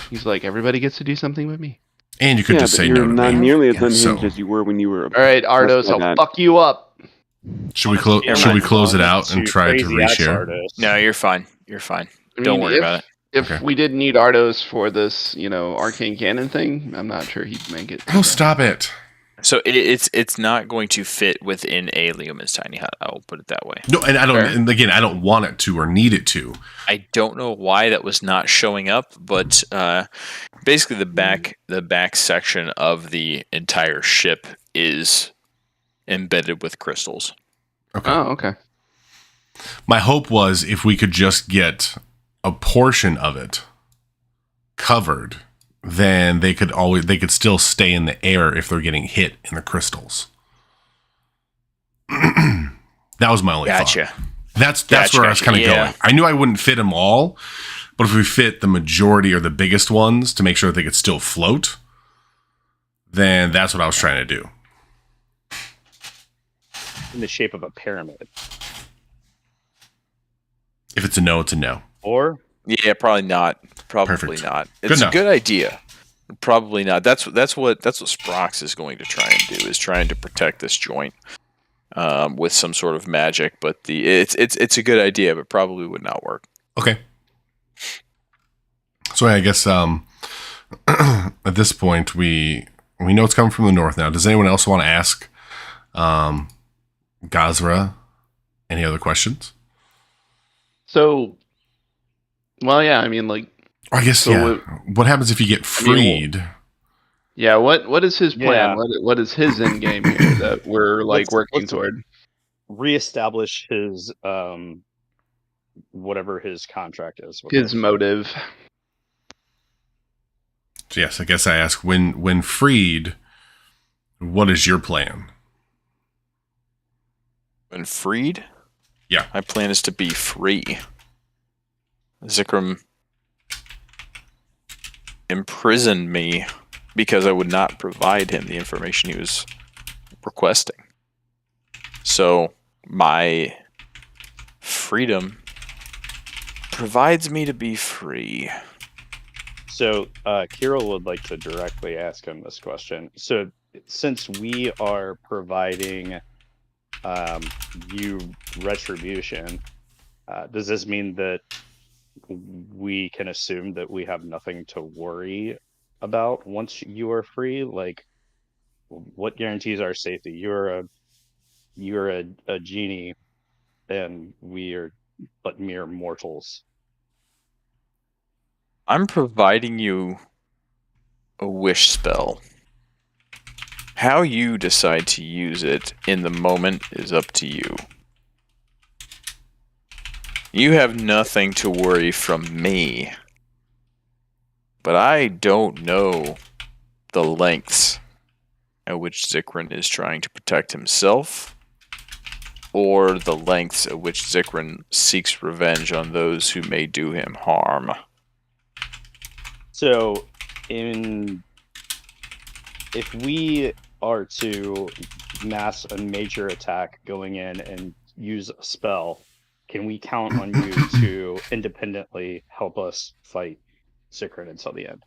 He's like, everybody gets to do something with me. And you could just say you're no to not me. nearly as Yeah, unhinged so- as you were when you were. All right, Ardos, by I'll that. fuck you up. Should we close it out and try to Crazy axe reshare? artist. No, you're fine. You're fine. I Don't mean, worry about it. If Okay. we did need Ardos for this, arcane cannon thing, I'm not sure he'd make it. Oh, stop it! So it's not going to fit within a Liam's tiny hut. I'll put it that way. No, and I don't. Fair. And again, I don't want it to or need it to. I don't know why that was not showing up, but basically the back section of the entire ship is embedded with crystals. Okay. Oh, okay. My hope was if we could just get a portion of it covered, then they could still stay in the air if they're getting hit in the crystals. That was my only Gotcha. thought. That's where I was kind of Yeah. going. I knew I wouldn't fit them all, but if we fit the majority or the biggest ones to make sure that they could still float, then that's what I was trying to do. In the shape of a pyramid. If it's a no, it's a no. Or Yeah, probably not. Probably Perfect. not. Good It's a enough. good idea. Probably not. That's what Sprox is going to try and do, is trying to protect this joint with some sort of magic. But it's a good idea, but probably would not work. Okay. So I guess at this point we know it's coming from the north now. Does anyone else want to ask Gazra any other questions? So, well, yeah, I mean, like, Or I guess So yeah. what- What happens if you get I mean, freed? yeah, what is his plan? Yeah. What is his end game here that we're like working let's- toward? reestablish his whatever his contract is. with His us. motive. So yes, I guess I ask, when freed, what is your plan? When freed? Yeah. My plan is to be free. Zikram imprisoned me because I would not provide him the information he was requesting. So my freedom provides me to be free. So Kirill would like to directly ask him this question. So since we are providing you retribution, does this mean that we can assume that we have nothing to worry about once you are free? Like, what guarantees our safety? You're a genie, and we are but mere mortals. I'm providing you a wish spell. How you decide to use it in the moment is up to you. You have nothing to worry from me. But I don't know the lengths at which Zikrin is trying to protect himself, or the lengths at which Zikrin seeks revenge on those who may do him harm. So, if we are to mass a major attack going in and use a spell, can we count on you to independently help us fight Zikrin until the end?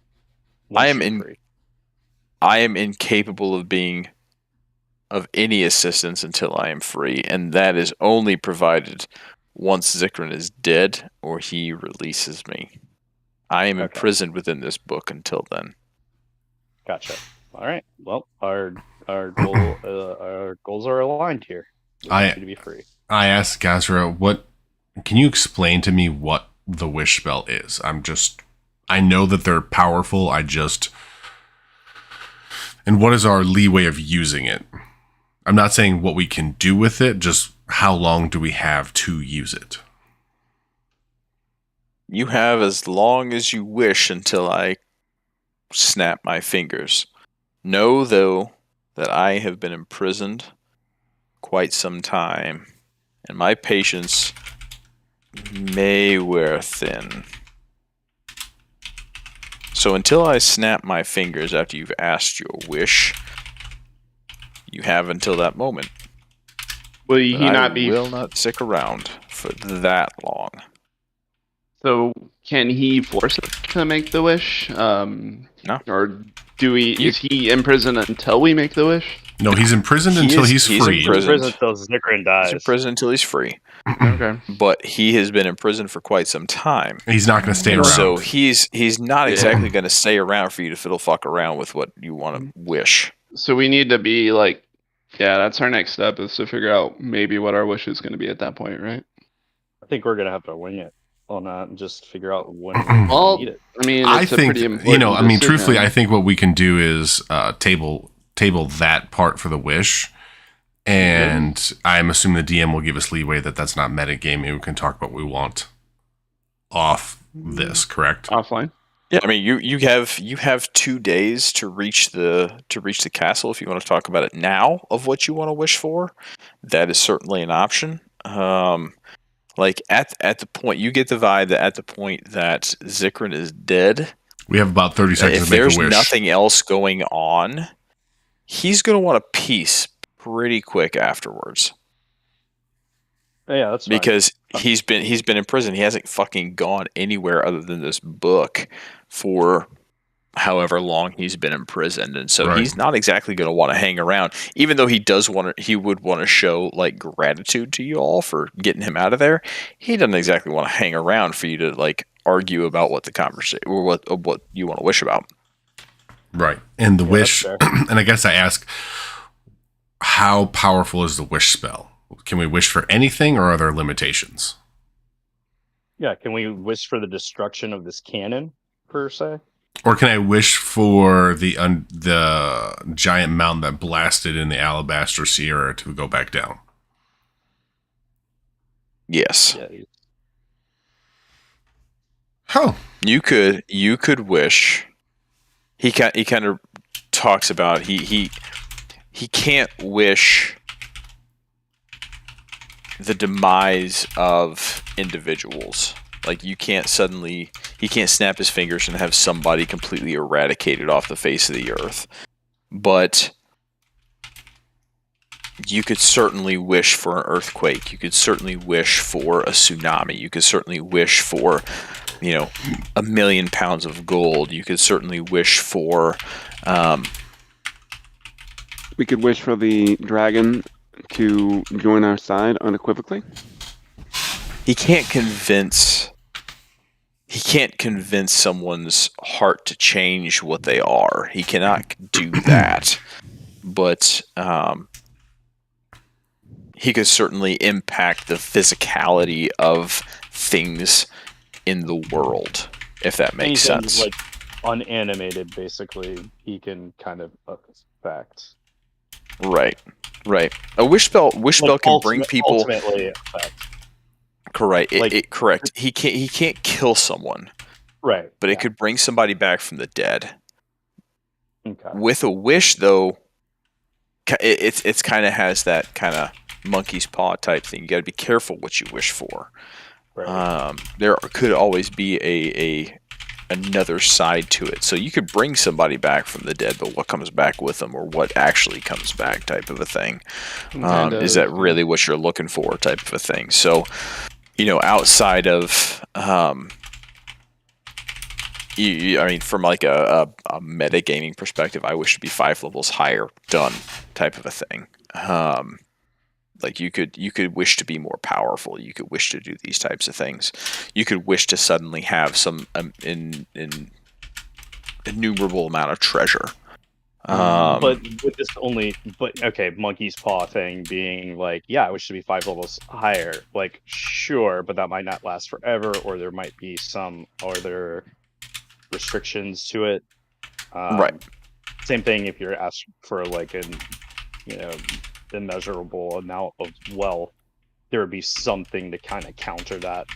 I am incapable of being of any assistance until I am free, and that is only provided once Zikrin is dead or he releases me. I am imprisoned within this book until then. Gotcha. All right. Well, our goals are aligned here. We want you to be free. I asked Gazra, what can you explain to me what the wish spell is? I know that they're powerful. And what is our leeway of using it? I'm not saying what we can do with it, just how long do we have to use it? You have as long as you wish until I snap my fingers. Know, though, that I have been imprisoned quite some time, and my patience may wear thin. So until I snap my fingers after you've asked your wish, you have until that moment. Will he But not I be? will not stick around for that long. So can he force us to make the wish? No. Or is he imprisoned until we make the wish? No, he's imprisoned until he's free. He's imprisoned until Zikrin dies. He's imprisoned until he's free. Okay. But he has been in prison for quite some time. He's not going to stay around. So he's not exactly going to stay around for you to fiddle fuck around with what you want to wish. So we need to be like, yeah, that's our next step, is to figure out maybe what our wish is going to be at that point, right? I think we're gonna have to wing it on that and just figure out when Well, we need it. I mean, I it's a think, pretty important decision. truthfully, I think what we can do is table that part for the wish. And I'm assuming the DM will give us leeway that that's not metagaming. We can talk about what we want off this, correct? Offline. Yeah, I mean you have 2 days to reach the castle. If you want to talk about it now of what you want to wish for, that is certainly an option. Like at the point, you get the vibe that at the point that Zikrin is dead, we have about 30 seconds if to make a wish. there's nothing else going on, he's going to want a peace pretty quick afterwards. Yeah, that's fine. Because he's been in prison. He hasn't fucking gone anywhere other than this book for however long he's been imprisoned, and so he's not exactly going to want to hang around. Even though he would want to show like gratitude to you all for getting him out of there. He doesn't exactly want to hang around for you to like argue about what the conversation or what you want to wish about. Right, and the wish, and I guess I ask, how powerful is the wish spell? Can we wish for anything, or are there limitations? Yeah, can we wish for the destruction of this cannon, per se? Or can I wish for the giant mountain that blasted in the Alabaster Sierra to go back down? Yes. Yeah. Oh. You could wish. he kind of talks about he can't wish the demise of individuals. Like he can't snap his fingers and have somebody completely eradicated off the face of the earth. But you could certainly wish for an earthquake. You could certainly wish for a tsunami. You could certainly wish for, 1 million pounds of gold. You could certainly wish for. We could wish for the dragon to join our side unequivocally. He can't convince someone's heart to change what they are. He cannot do that. But he could certainly impact the physicality of things in the world, if that makes Anything, sense. like unanimated, basically, he can kind of affect. Right. A wish spell can bring people. Ultimately affect. Correct. Like- Correct. He can't kill someone, Right. but it could bring somebody back from the dead. Okay. With a wish, though, it's kind of has that kind of monkey's paw type thing. You got to be careful what you wish for. Right. There could always be another side to it. So you could bring somebody back from the dead, but what comes back with them, or what actually comes back, type of a thing. Is that really what you're looking for, type of a thing? So, outside of I mean, from like a metagaming perspective, I wish to be 5 levels higher, done, type of a thing. Like you could wish to be more powerful. You could wish to do these types of things. You could wish to suddenly have some innumerable amount of treasure. But with this monkey's paw thing being like, I wish to be 5 levels higher. Like, sure, but that might not last forever, or there might be some other restrictions to it. Right. Same thing if you're asked for like an immeasurable amount of wealth, there would be something to kind of counter that.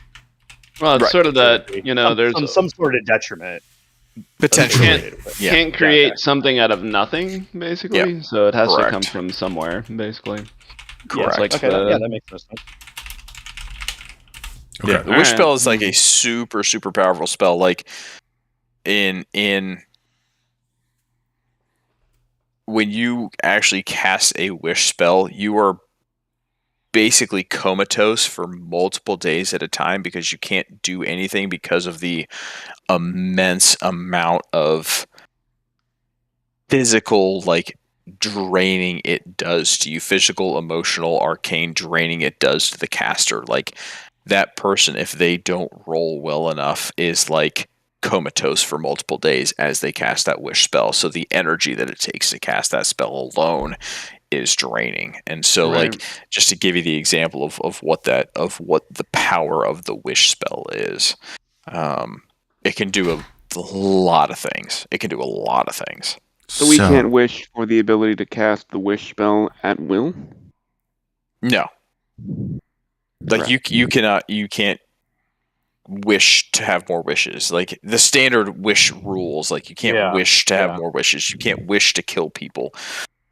Well, it's Right. sort of that, There's there's some sort of detriment. Potentially. associated with it. Yeah. can't create something out of nothing, basically. Yeah. So it has to come Correct. from somewhere, basically. Correct. It's like Okay, that makes no sense. Okay. Yeah, the wish Alright. spell is like a super, super powerful spell. Like in when you actually cast a wish spell, you are basically comatose for multiple days at a time because you can't do anything because of the immense amount of physical, like, draining it does to you. Physical, emotional, arcane draining it does to the caster. Like, that person, if they don't roll well enough, is like comatose for multiple days as they cast that wish spell. So the energy that it takes to cast that spell alone is draining. And so, Right. like, just to give you the example of what the power of the wish spell is, it can do a lot of things. So we can't wish for the ability to cast the wish spell at will? No. Like, you can't wish to have more wishes. Like, the standard wish rules, like, you can't wish to have more wishes. You can't wish to kill people.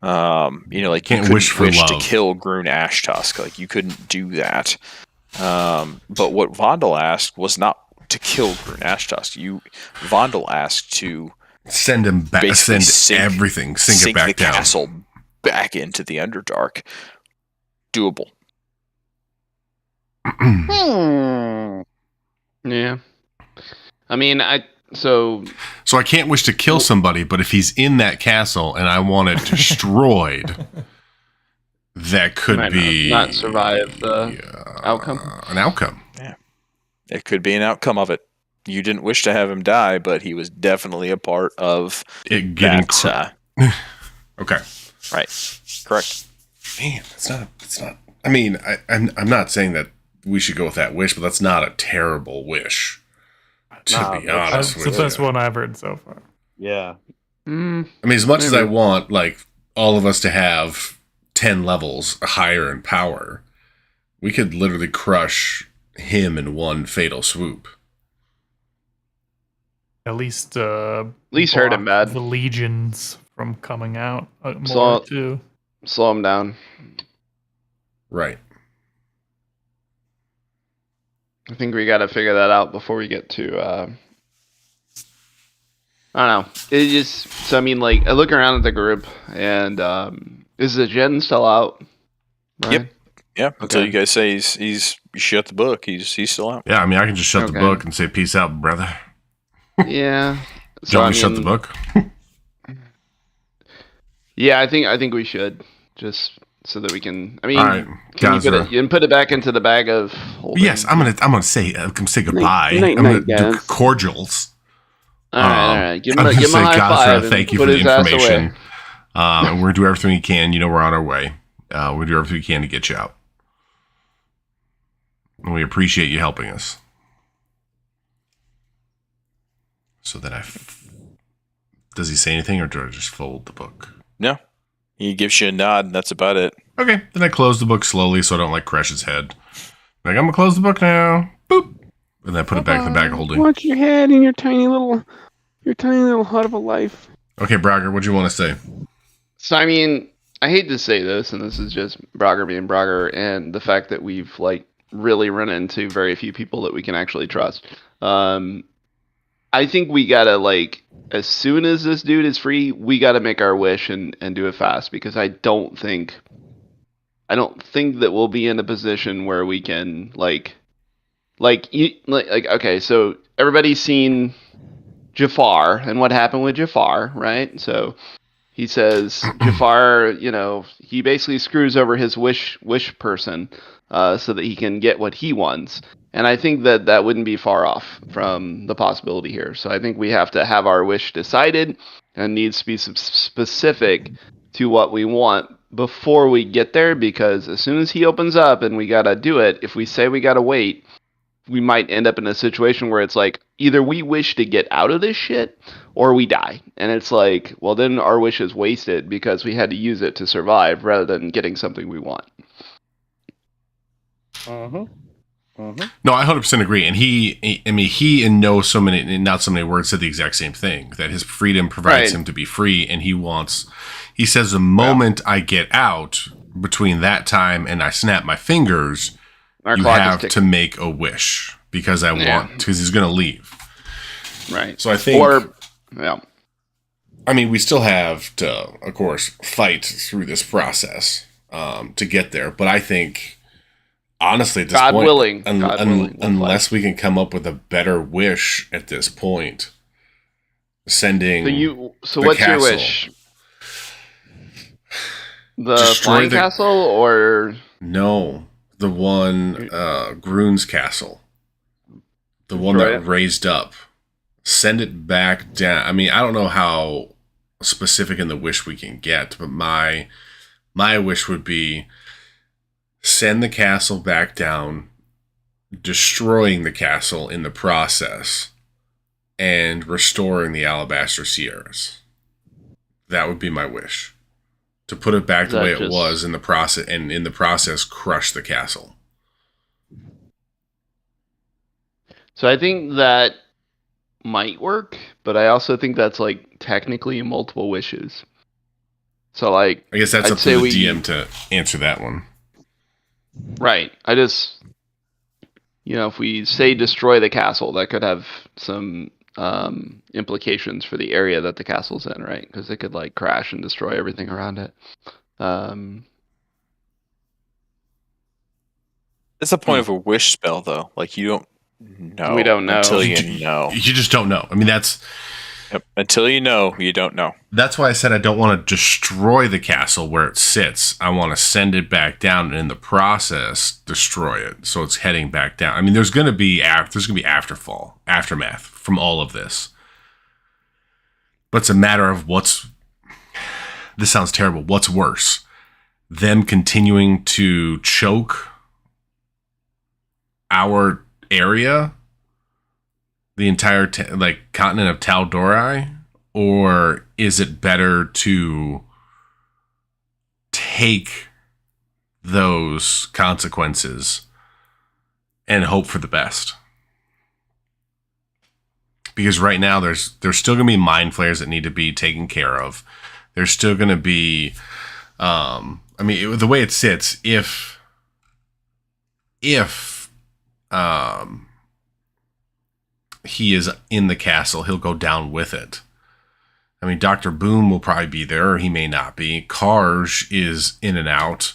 Like, you Can't couldn't wish for to love. kill Grune Ashtusk. Like, you couldn't do that. But what Vondel asked was not to kill Grune Ashtusk. Vondel asked to Send him back. basically Send everything. Sink it back the down. castle back into the Underdark. Doable. Yeah. I mean, so So I can't wish to kill somebody, but if he's in that castle and I want it destroyed, that could might be not survive the outcome. An outcome. It could be an outcome of it. You didn't wish to have him die, but he was definitely a part of It getting that. okay. Right. Correct. Man, it's not. I mean, I'm not saying that we should go with that wish, but that's not a terrible wish. To be honest That's the with best you. one I've heard so far. Yeah. I mean, as much as I want, like, all of us to have 10 levels higher in power, we could literally crush him in one fatal swoop. at least hurt him bad. the legions from coming out more So- too. Slow him down. Right. I think we got to figure that out before we get to. I don't know. It just so I mean, like I look around at the group, and is the Jen still out? Yep. Yeah, until Okay. you guys say he's shut the book. He's still out. Yeah, I mean, I can just shut the Okay. book and say peace out, brother. Yeah. Do you want me to shut the mean, book? Yeah, I think we should just so that we can. I mean, All right, can you guys. you can put it back into the bag of holding? Yes, I'm gonna say goodbye. Night, I'm gonna night, do guys. cordials. All right. Give him, I'm give just him a saying, high guys, five and thank you put for the his ass away. information. And we're gonna do everything we can. You know, we're on our way. We do everything we can to get you out, and we appreciate you helping us. So then does he say anything, or do I just fold the book? No, he gives you a nod, and that's about it. Okay, then I close the book slowly so I don't like crush his head. Like, I'm gonna close the book now. Boop. And then I put it back in the bag of holding. Watch your head in your tiny little hut of a life. Okay, Bragger, what do you want to say? So I mean, I hate to say this, and this is just Brogger being Brogger, and the fact that we've like really run into very few people that we can actually trust. I think we gotta like as soon as this dude is free, we gotta make our wish and do it fast because I don't think that we'll be in a position where we can like okay, so everybody's seen Jafar and what happened with Jafar, right? So he says Jafar, you know, he basically screws over his wish person so that he can get what he wants. And I think that wouldn't be far off from the possibility here. So I think we have to have our wish decided and needs to be specific to what we want before we get there, because as soon as he opens up and we got to do it, if we say we got to wait, we might end up in a situation where it's like either we wish to get out of this shit or we die. And it's like, well, then our wish is wasted because we had to use it to survive rather than getting something we want. No, I 100% agree. And he in not so many words said the exact same thing, that his freedom provides Right. him to be free. And he says, the moment I get out, between that time and I snap my fingers, Our you clock is have ticking. to make a wish because because he's going to leave. Right. So I think, Yeah. I mean, we still have to, of course, fight through this process to get there. But I think, honestly, at this God point, willing, God willing, we'll unless we can come up with a better wish at this point, sending So the what's castle. your wish? The Destroy flying the- castle or No, the one Groon's castle, the one Destroy that it? raised up. Send it back down. I mean, I don't know how specific in the wish we can get, but my wish would be send the castle back down, destroying the castle in the process, and restoring the Alabaster Sierras. That would be my wish. To put it back the That way it just- was in the process, and in the process crush the castle. So I think that might work, but I also think that's like technically multiple wishes. So like I guess that's I'd up say to the we- DM to answer that one. right. I just if we say destroy the castle, that could have some implications for the area that the castle's in, right? Because it could like crash and destroy everything around it. It's the point of a wish spell, though. Like you don't know. We don't know. until you know. You just don't know. I mean, that's Yep. Until you know, you don't know. why I said I don't want to destroy the castle where it sits. I want to send it back down, and in the process, destroy it so it's heading back down. I mean, there's going to be aftermath from all of this, but it's a matter of this sounds terrible. What's worse, them continuing to choke our area, the entire continent of Tal'Dorei, or is it better to take those consequences and hope for the best? because right now there's still going to be mind flayers that need to be taken care of. There's still going to be, the way it sits, if he is in the castle, he'll go down with it. I mean, Dr. Boom will probably be there, or he may not be. Karj is in and out.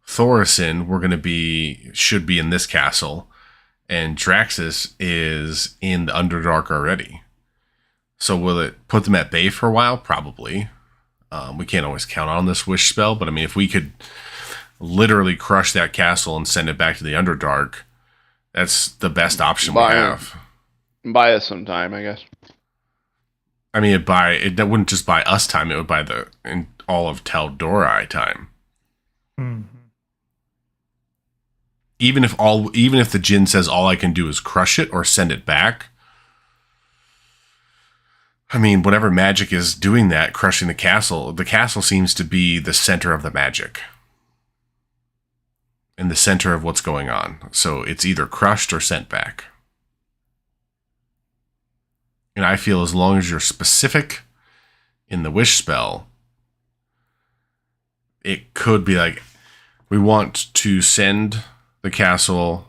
Thorison, should be in this castle. And Draxus is in the Underdark already. So will it put them at bay for a while? Probably. We can't always count on this wish spell, but I mean, if we could literally crush that castle and send it back to the Underdark, that's the best option we have. Buy us some time, I guess. I mean, that wouldn't just buy us time; it would buy all of Tal'Dorei time. Mm-hmm. Even if the Jinn says all I can do is crush it or send it back. I mean, whatever magic is doing that, crushing the castle seems to be the center of the magic. In the center of what's going on. So it's either crushed or sent back. And I feel as long as you're specific in the wish spell, it could be like, we want to send the castle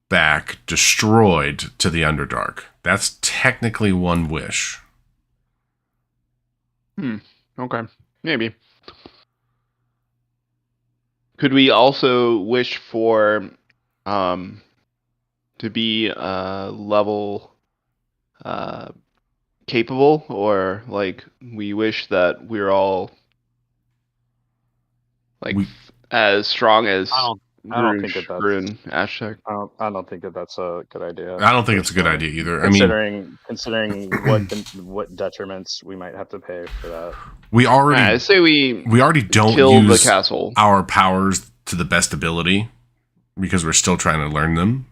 back destroyed to the Underdark. That's technically one wish. Okay. Maybe. Could we also wish for to be level capable, or like we wish that we're all like as strong as I don't think that that's. Grun, Aztec? I don't think that that's a good idea. I don't think it's a good idea either. Considering what detriments we might have to pay for that. I say we already don't kill use the castle. Our powers to the best ability because we're still trying to learn them.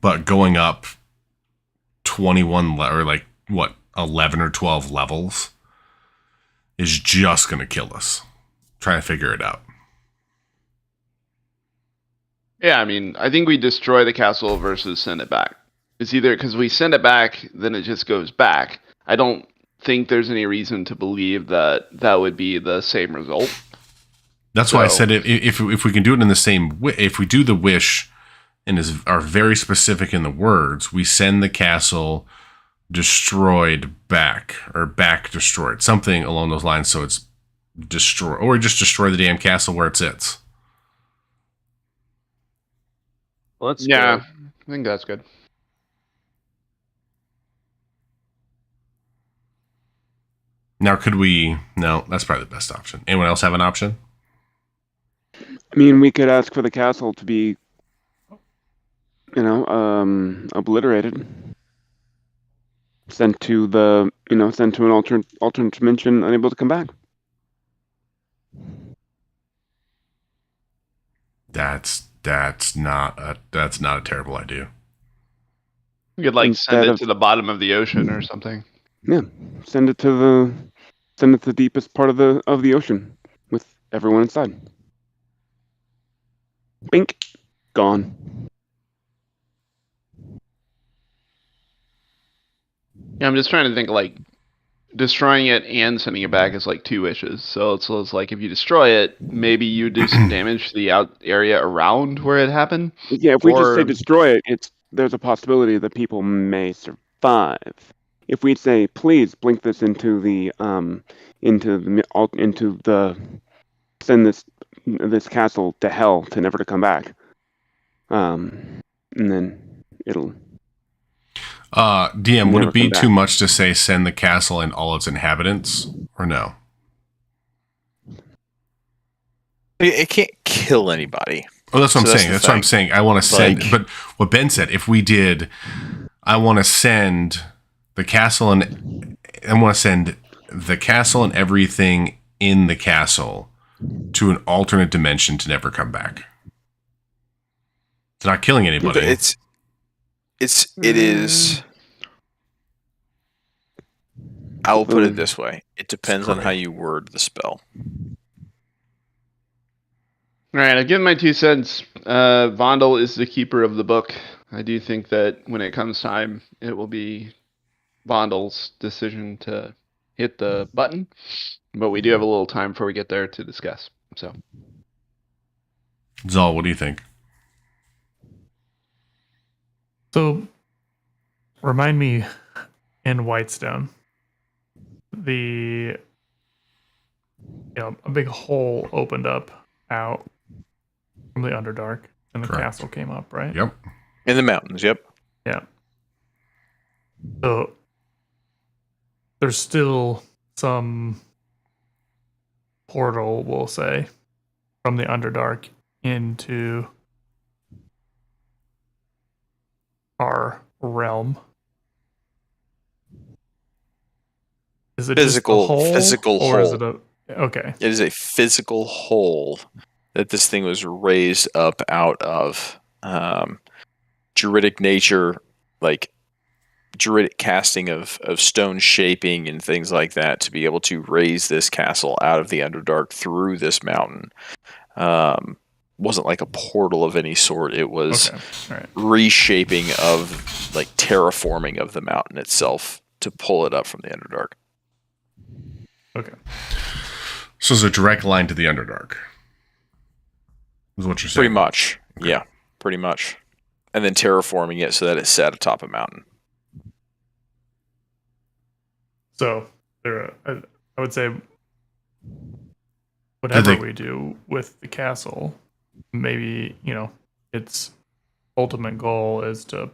But going up 21 or 11 or 12 levels is just going to kill us. Trying to figure it out. Yeah, I mean, I think we destroy the castle versus send it back. It's either because we send it back, then it just goes back. I don't think there's any reason to believe that would be the same result. That's why I said if we can do it in the same way, if we do the wish and are very specific in the words, we send the castle destroyed back, or back destroyed, something along those lines, so it's destroyed, or just destroy the damn castle where it sits. Well, that's yeah, good. I think that's good. Now, could we? No, that's probably the best option. Anyone else have an option? I mean, we could ask for the castle to be, obliterated, sent to an alternate dimension, unable to come back. That's not a terrible idea. You could send it to the bottom of the ocean or something. Yeah, send it to the deepest part of the ocean with everyone inside. Bink, gone. Yeah, I'm just trying to think destroying it and sending it back is two wishes. So it's like if you destroy it, maybe you do some damage to the area around where it happened. Yeah, if we just say destroy it, there's a possibility that people may survive. If we say please blink this into the send this castle to hell to never to come back, and then it'll. DM, would it be too much to say send the castle and all its inhabitants, or no? It can't kill anybody. Oh, that's what I'm saying. That's what I'm saying. I want to send, but what Ben said, if we did, I want to send the castle and everything in the castle to an alternate dimension to never come back. It's not killing anybody. It is. I will put it this way: it depends on how you word the spell. All right, I've given my 2 cents. Vondel is the keeper of the book. I do think that when it comes time, it will be Vondel's decision to hit the button, but we do have a little time before we get there to discuss. So, Zal, what do you think? So, remind me, in Whitestone, a big hole opened up out from the Underdark, and the Correct. castle came up, right? Yep. In the mountains, yep. Yeah. So there's still some portal, we'll say, from the Underdark into our realm. Is it Physical- just a hole, physical or is hole. it okay? It is a physical hole that this thing was raised up out of. Druidic nature, like druidic casting of stone shaping and things like that, to be able to raise this castle out of the Underdark through this mountain. Wasn't like a portal of any sort. It was Okay. All right. reshaping of, like, terraforming of the mountain itself to pull it up from the Underdark. Okay. So it's a direct line to the Underdark. Is what you're saying? Pretty much. Yeah, pretty much. And then terraforming it so that it sat atop a mountain. So I would say whatever think- we do with the castle, maybe, its ultimate goal is to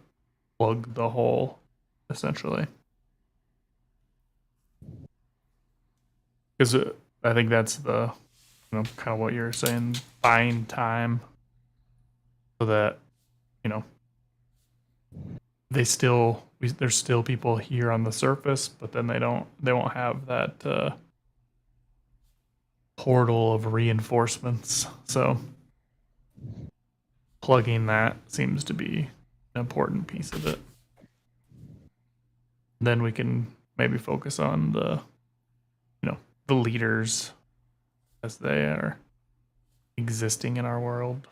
plug the hole, essentially. Because I think that's the, kind of what you're saying, buying time so that, there's still people here on the surface, but then they won't have that portal of reinforcements. So plugging that seems to be an important piece of it. Then we can maybe focus on the leaders as they are existing in our world.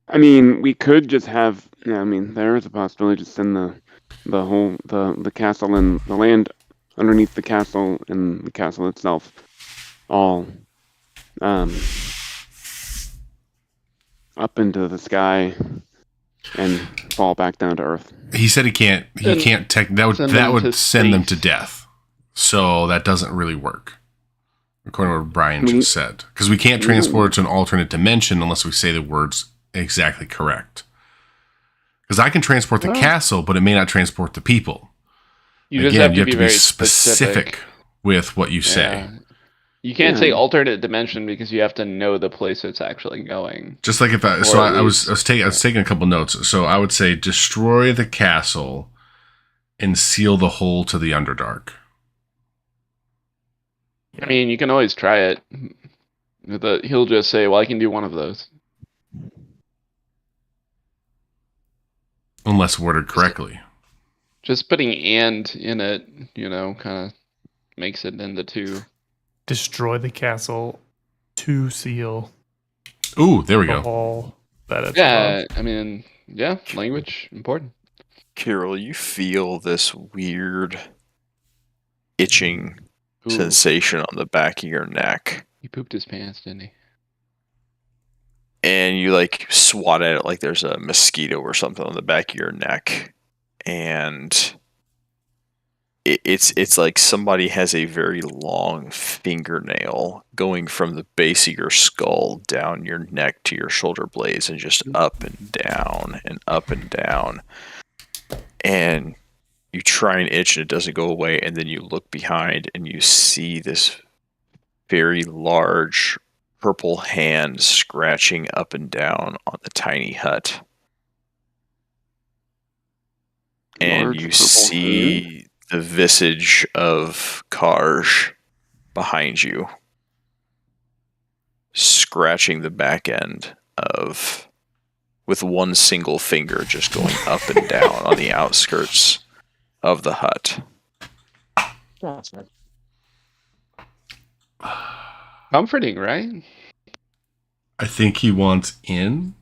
I mean, we could just have. Yeah, I mean, there is a possibility to send the castle and the land underneath the castle and the castle itself all up into the sky and fall back down to earth. He said he can't. He Then can't. That would send them to send them to space. death. So that doesn't really work, according to what Brian We- just said. Because we can't transport it to an alternate dimension unless we say the words exactly correct. Because I can transport the Well- castle, but it may not transport the people. you just Again, have you to have be to be very specific with what you say. Yeah. You can't Yeah. say alternate dimension because you have to know the place it's actually going. Just like if I, Or so at I was least- taking a couple notes. So I would say destroy the castle and seal the hole to the Underdark. I mean, you can always try it. He'll just say, "Well, I can do one of those." Unless worded correctly. Just putting "and" in it, kind of makes it into two. Destroy the castle to seal Ooh, there we the go. hole that it's Yeah, above. I mean, yeah, language important. Kirill, you feel this weird itching Ooh, sensation on the back of your neck. he pooped his pants, didn't he? And you, like, swat at it like there's a mosquito or something on the back of your neck. And it's like somebody has a very long fingernail going from the base of your skull down your neck to your shoulder blades and just up and down and up and down. And you try and itch and it doesn't go away, and then you look behind and you see this very large purple hand scratching up and down on the tiny hut. And Large you purple see the visage of Karj behind you, scratching the back end of, with one single finger just going up and down on the outskirts of the hut. Comforting, right? I think he wants in.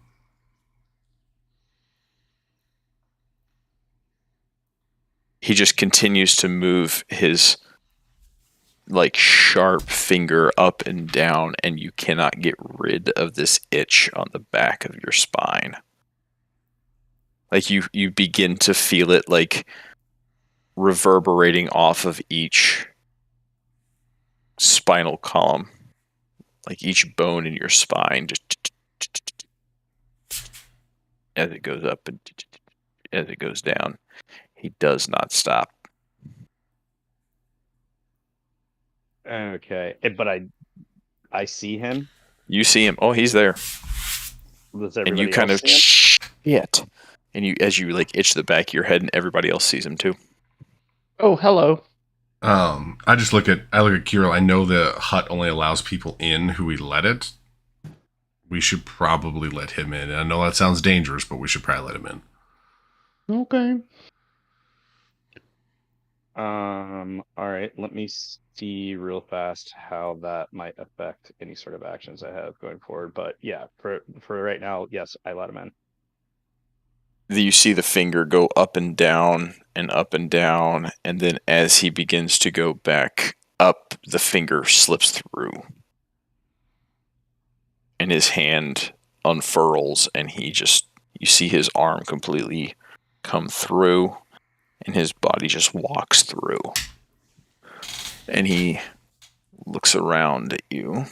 He just continues to move his like sharp finger up and down, and you cannot get rid of this itch on the back of your spine. Like you begin to feel it like reverberating off of each spinal column, like each bone in your spine, just as it goes up and as it goes down. He does not stop. Okay, but I see him. You see him. Oh, he's there. Does And everybody you kind else of see him? shit. And you, as you like itch the back of your head, and everybody else sees him too. Oh, hello. I look at Kirill. I know the hut only allows people in who we let it. We should probably let him in. And I know that sounds dangerous, but we should probably let him in. Okay. All right. Let me see real fast how that might affect any sort of actions I have going forward. But yeah, for right now, yes, I let him in. You see the finger go up and down and up and down, and then as he begins to go back up, the finger slips through. And his hand unfurls, and you see his arm completely come through, and his body just walks through. And he looks around at you.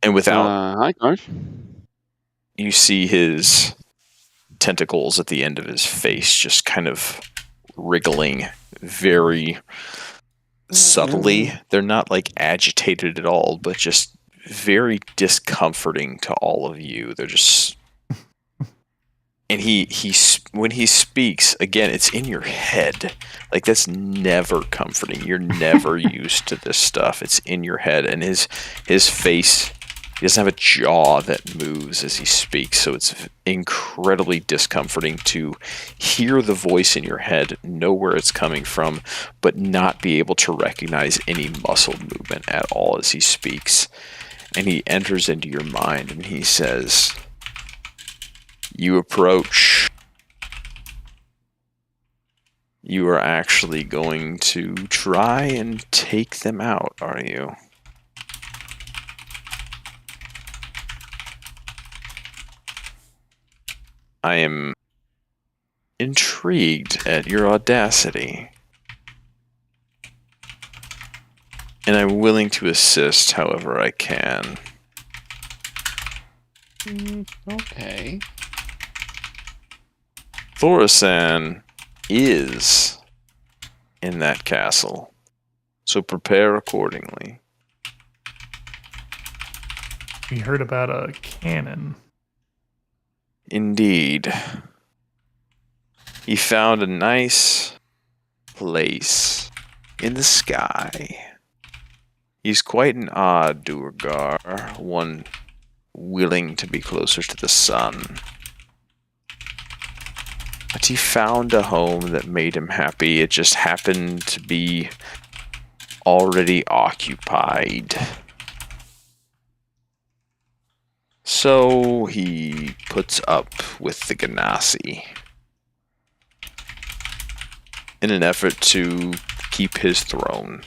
And without... Hi, Karsh. You see his tentacles at the end of his face just kind of wriggling very subtly. They're not like agitated at all, but just very discomforting to all of you. They're just... And when he speaks, again, it's in your head. Like, that's never comforting. You're never used to this stuff. It's in your head. And his face... He doesn't have a jaw that moves as he speaks, so it's incredibly discomforting to hear the voice in your head, know where it's coming from, but not be able to recognize any muscle movement at all as he speaks. And he enters into your mind and he says, "You approach. You are actually going to try and take them out, are you?" I am intrigued at your audacity. And I'm willing to assist however I can. Okay. Thorsan is in that castle, so prepare accordingly. We heard about a cannon. Indeed. He found a nice place in the sky. He's quite an odd Duergar, one willing to be closer to the sun. But he found a home that made him happy. It just happened to be already occupied. So he puts up with the Ganassi in an effort to keep his throne.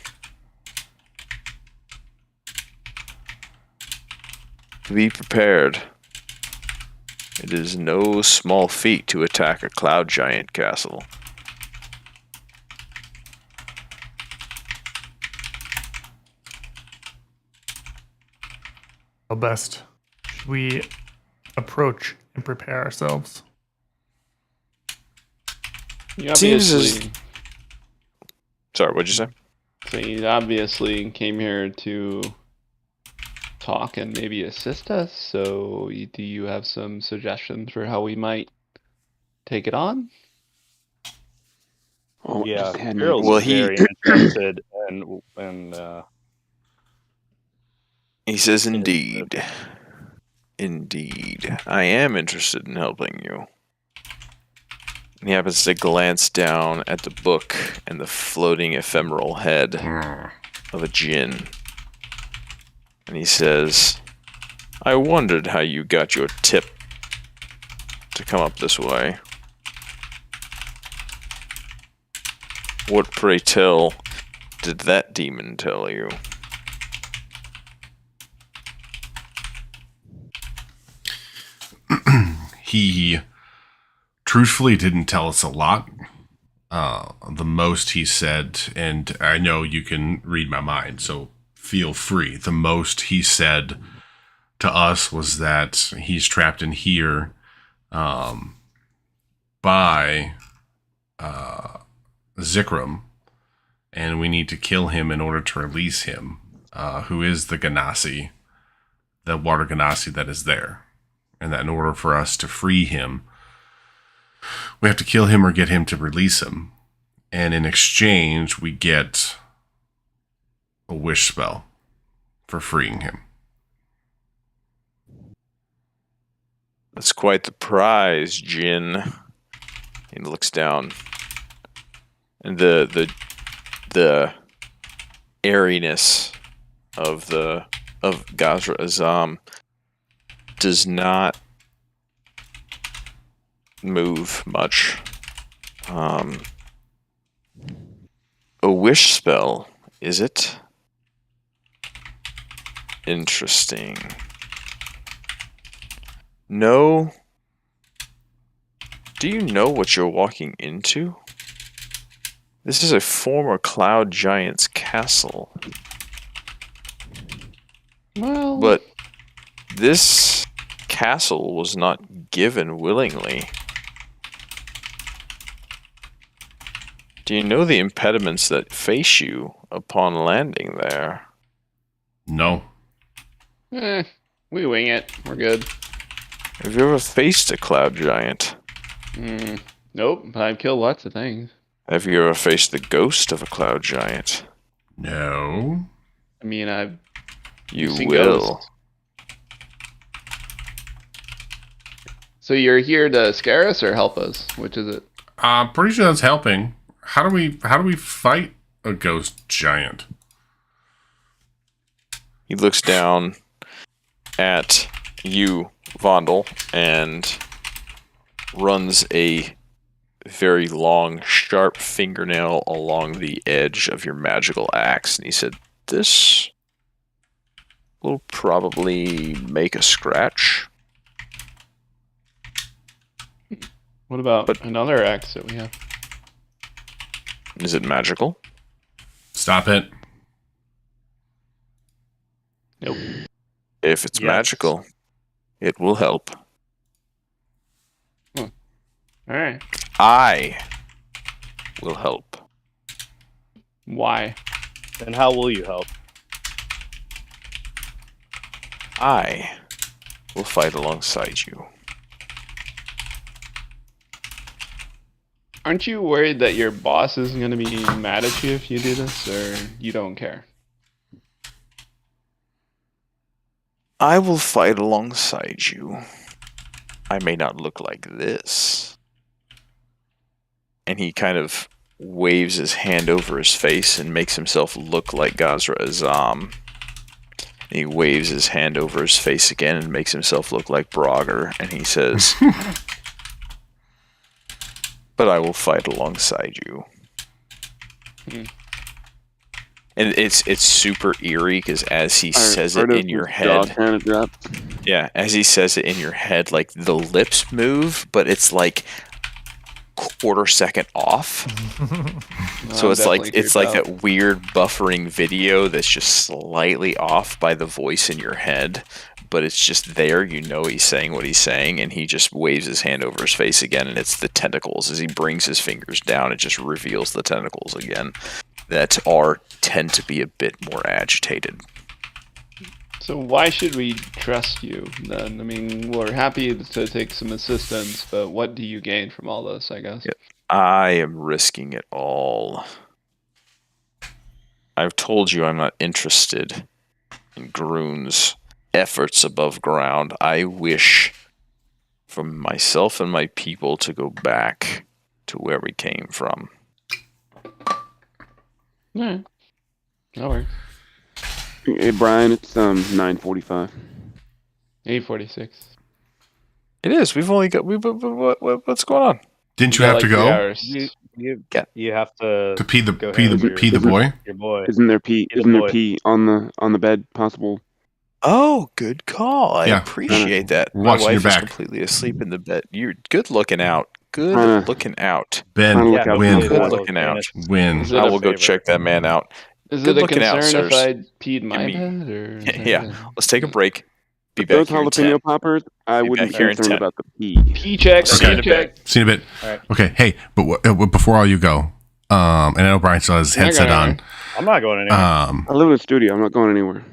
Be prepared. It is no small feat to attack a cloud giant castle. How best should we approach and prepare ourselves? You Seems obviously, Sorry, what'd you say? so you obviously came here to talk and maybe assist us. So, do you have some suggestions for how we might take it on? Oh, Yeah, just had Carol's Well, he- very interested and He says, "Indeed. Indeed. I am interested in helping you. He happens to glance down at the book and the floating ephemeral head of a djinn. And he says, I wondered how you got your tip to come up this way. What, pray tell, did that demon tell you? He truthfully didn't tell us a lot. The most he said, and I know you can read my mind, so feel free. The most he said to us was that he's trapped in here by Zikram, and we need to kill him in order to release him, who is the Ganassi, the water Ganassi that is there. And that in order for us to free him, we have to kill him or get him to release him. And in exchange, we get a wish spell for freeing him. That's quite the prize, Jin. He looks down. And the airiness of Gazra Azam does not move much. A wish spell, is it? Interesting. No. Do you know what you're walking into? This is a former Cloud Giant's castle. Well, But this castle was not given willingly. Do you know the impediments that face you upon landing there? No. we wing it. We're good. Have you ever faced a Cloud Giant? Nope, but I've killed lots of things. Have you ever faced the ghost of a Cloud Giant? No. I mean, I've You seen will. ghosts. So you're here to scare us or help us? Which is it? Pretty sure that's helping. How do we fight a ghost giant? He looks down at you, Vondel, and runs a very long, sharp fingernail along the edge of your magical axe. And he said, this will probably make a scratch. What about another axe that we have? Is it magical? Stop it. Nope. If it's Yes. magical, it will help. All right. I will help. Why? And how will you help? I will fight alongside you. Aren't you worried that your boss is going to be mad at you if you do this, or you don't care? I will fight alongside you. I may not look like this. And he kind of waves his hand over his face and makes himself look like Gazra Azam. He waves his hand over his face again and makes himself look like Brogger. And he says, but I will fight alongside you. And it's super eerie because as he says it in your head, kind of dropped. yeah, as he says it in your head, like the lips move, but it's like quarter second off. So it's like that weird buffering video that's just slightly off by the voice in your head, but it's just there. You know he's saying what he's saying, and he just waves his hand over his face again, and it's the tentacles. As he brings his fingers down, it just reveals the tentacles again that tend to be a bit more agitated. So why should we trust you then? I mean, we're happy to take some assistance, but what do you gain from all this, I guess? Yeah. I am risking it all. I've told you I'm not interested in Groon's efforts above ground. I wish for myself and my people to go back to where we came from. Alright. That works. Hey, Brian, it's 9:45. 8:46. It is. We've only got. What's going on? Didn't you have to 3 go hours. You have to to pee the go pee ahead the with pee the Isn't- boy? your boy. Isn't there pee? Either Isn't there boy. pee on the bed? Possible. Oh, good call. I Yeah. appreciate that. My Watching your wife is back. completely asleep in the bed. You're good looking out. Good Trying to- looking out. Ben, Trying to look out win, for Good the boy. looking out. win. Is it I a will go favor? check that man out. Is Good it a looking out, concern if sirs. I peed my me- bed? Or Yeah. Let's take a break. Be But those back here in 10. jalapeno poppers, I Be wouldn't back be here in concerned 10. about the pee. Pee check. See you in Pee a bit. check. See you in a bit. All right. Okay, hey, but before all you go, and I know Brian still has his headset on. I'm not going anywhere. I live in a studio. I'm not going anywhere.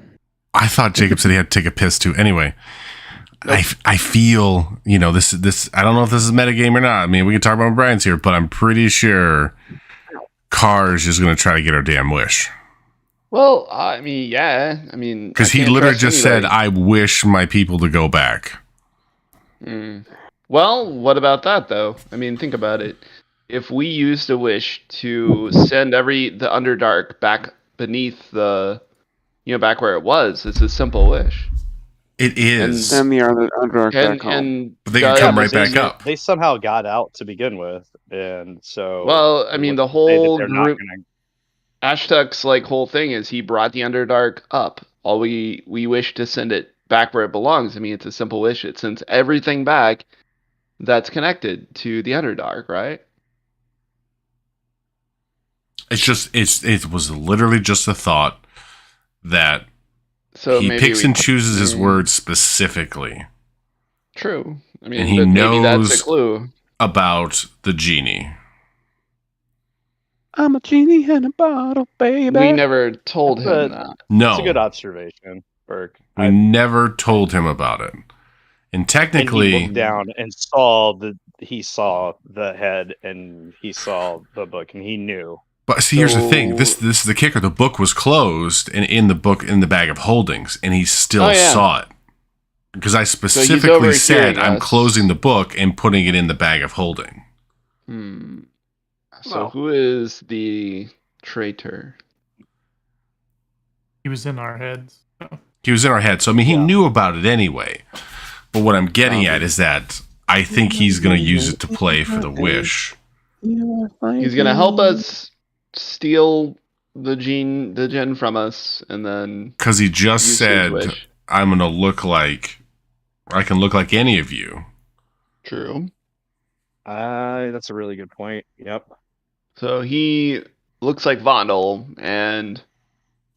I thought Jacob said he had to take a piss too. Anyway, I feel, this. I don't know if this is metagame or not. I mean, we can talk about Brian's here, but I'm pretty sure Cars is going to try to get our damn wish. Well, I mean, yeah. I mean, Because I he can't literally trust just said, anybody. I wish my people to go back. Well, what about that though? I mean, think about it. If we used a wish to send the Underdark back beneath the, back where it was, it's a simple wish. It is. Send the Underdark back And home. and But they can does- come right They- back up. They somehow got out to begin with, and so. Well, I mean, the let's say that whole they're not group. gonna- Ashtuk's whole thing is he brought the Underdark up. All we wish to send it back where it belongs. I mean, it's a simple wish. It sends everything back that's connected to the Underdark, right? It's just, it was literally just a thought that So he maybe picks we- and chooses his Mm. words specifically True. I mean, And he but maybe knows- that's a clue. about the genie. I'm a genie in a bottle, baby. We never told him But- that. No, It's a good observation, Burke. we never told him about it. And And he technically, looked down and saw the head and he saw the book and he knew. but see, here's the thing. So- This is the kicker. The book was closed, and in the book, in the bag of holdings, and he still Oh, yeah. saw it. Because I he's specifically overhearing said, I'm us. closing the book and putting it in the bag of holding. So Well. who is the traitor? He was in our heads. He was in our head. So, I mean, he Yeah. knew about it anyway. But what I'm getting at is that I think he's going to use it to play for the wish. He's gonna help us steal the gen from us, and then Because he just use his said, wish. I'm going to look like, I can look like any of you. True. That's a really good point. Yep. So he looks like Vondel and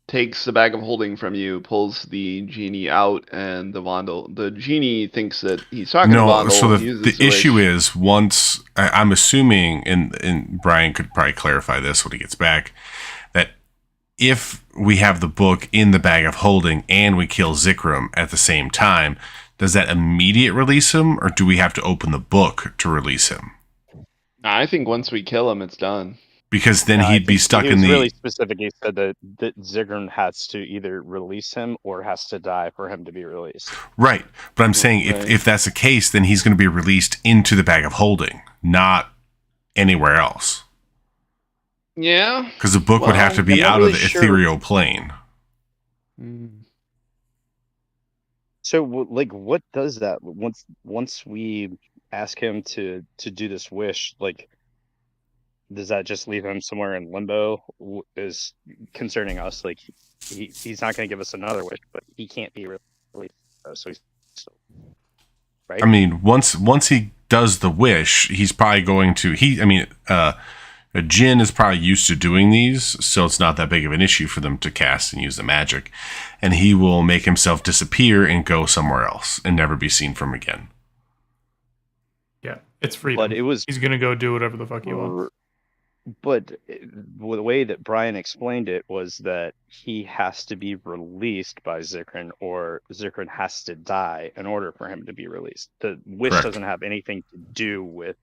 takes the bag of holding from you, pulls the genie out, and the genie thinks that he's talking to No, Vondel. so uses the wish. issue is once, I'm assuming, and Brian could probably clarify this when he gets back, that if we have the book in the bag of holding and we kill Zikram at the same time, does that immediate release him, or do we have to open the book to release him? I think once we kill him, it's done. Because then I he'd be think stuck he in was the really specific. He said that Ziggurin has to either release him or has to die for him to be released. right. But I'm saying Right. if that's the case, then he's going to be released into the bag of holding, not anywhere else. Yeah. Because the book would have to Well, be I'm not out of really the sure. ethereal plane. So, what does that once we ask him to do this wish? Does that just leave him somewhere in limbo? Is concerning us. He's not going to give us another wish, but he can't be released. So he's still, right. I mean, once he does the wish, he's probably going to a Jinn is probably used to doing these, so it's not that big of an issue for them to cast and use the magic. And he will make himself disappear and go somewhere else and never be seen from again. Yeah, it's freedom. But it was He's gonna go do whatever the fuck he wants. But the way that Brian explained it was that he has to be released by Zikrin, or Zikrin has to die in order for him to be released. The wish Correct. doesn't have anything to do with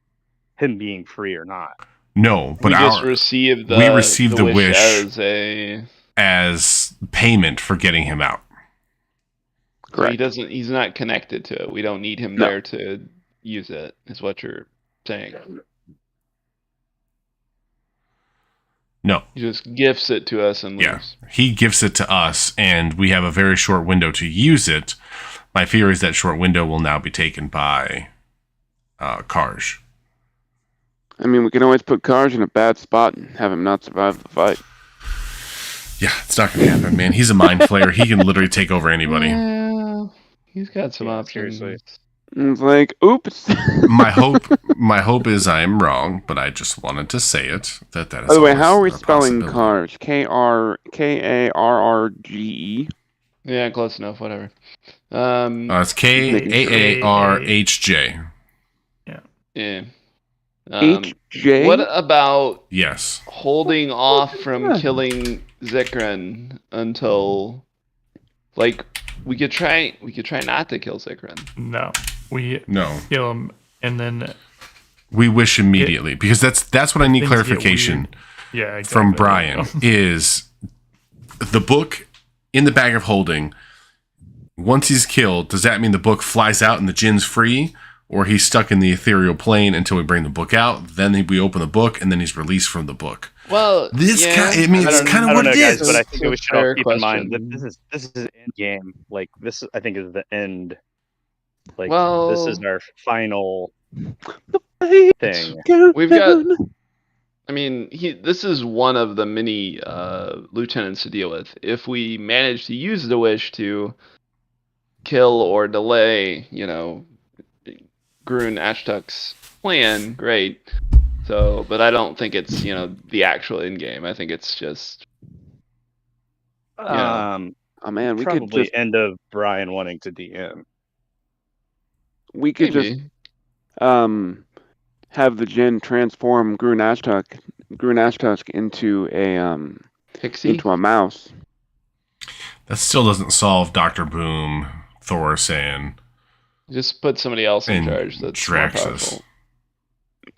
him being free or not. No, but we just our, received we received the wish as a. as payment for getting him out. So he doesn't. He's not connected to it. We don't need him No. there to use it. Is what you're saying. No. He just gifts it to us and Yeah. leaves. He gifts it to us, and we have a very short window to use it. My fear is that short window will now be taken by Karj. I mean, we can always put Karj in a bad spot and have him not survive the fight. Yeah, it's not going to happen, man. He's a mind flayer. He can literally take over anybody. Yeah, he's got some Yeah, options. seriously. And it's like, oops. My hope is I am wrong, but I just wanted to say it. That is. By the way, how are we always a spelling possibility. Karj? Karrrge? Yeah, close enough. Whatever. It's Kaarhj. Yeah. HJ? What about Yes. holding off from killing Zikran until, like, we could try not to kill Zikran. No, we No. kill him and then We wish immediately because that's what I need Things get clarification yeah exactly. from Brian is the book in the bag of holding. Once he's killed, does that mean the book flies out and the Jinn's free, or he's stuck in the ethereal plane until we bring the book out? Then we open the book and then he's released from the book. Well, It's kind I of don't what know, it guys, is. but I think we should all Fair keep in mind question. that this is end game. Like this, I think, is the end. Like Well- this is our final thing. We've got- I mean, this is one of the many lieutenants to deal with. If we manage to use the wish to kill or delay, Grun Ashtuk's plan, great. So, but I don't think it's, the actual end game. I think it's just, Oh man, we could Probably just end of Brian wanting to DM. maybe. just have the Jinn transform Grun Ashtuk into Pixie? into a mouse. That still doesn't solve Dr. Boom, Thor saying, Just put somebody else in and charge that's more Draxus. powerful.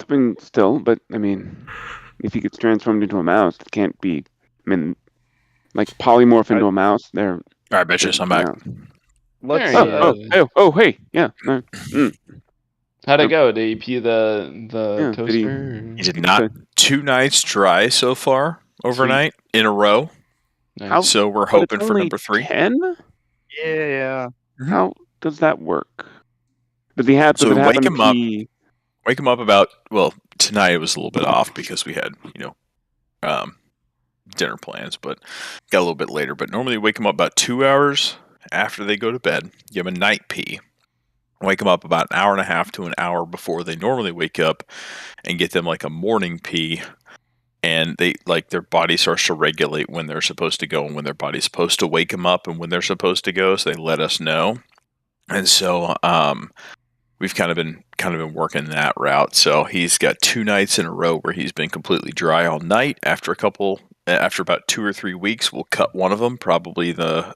I mean, still, but I mean, if he gets transformed into a mouse, it can't be. I mean, like polymorph into a mouse. They're All right, bitches, I'm back. Let's. There you Oh, hey, yeah. No. How'd it go? Did he pee the Yeah, did he- toaster? He did not. 2 nights dry so far overnight in a row. Nice. How- So we're But hoping it's for only number 3. 10? Yeah. How does that work? Does he have So to wake have him up. pee? Wake him up about, well, tonight it was a little bit off because we had, dinner plans, but got a little bit later. But normally wake him up about 2 hours after they go to bed, give him a night pee, wake them up about an hour and a half to an hour before they normally wake up, and get them like a morning pee. And they their body starts to regulate when they're supposed to go and when their body's supposed to wake them up and when they're supposed to go. So they let us know. And so we've kind of been working that route. So he's got 2 nights in a row where he's been completely dry all night. After about 2 or 3 weeks, we'll cut one of them, probably the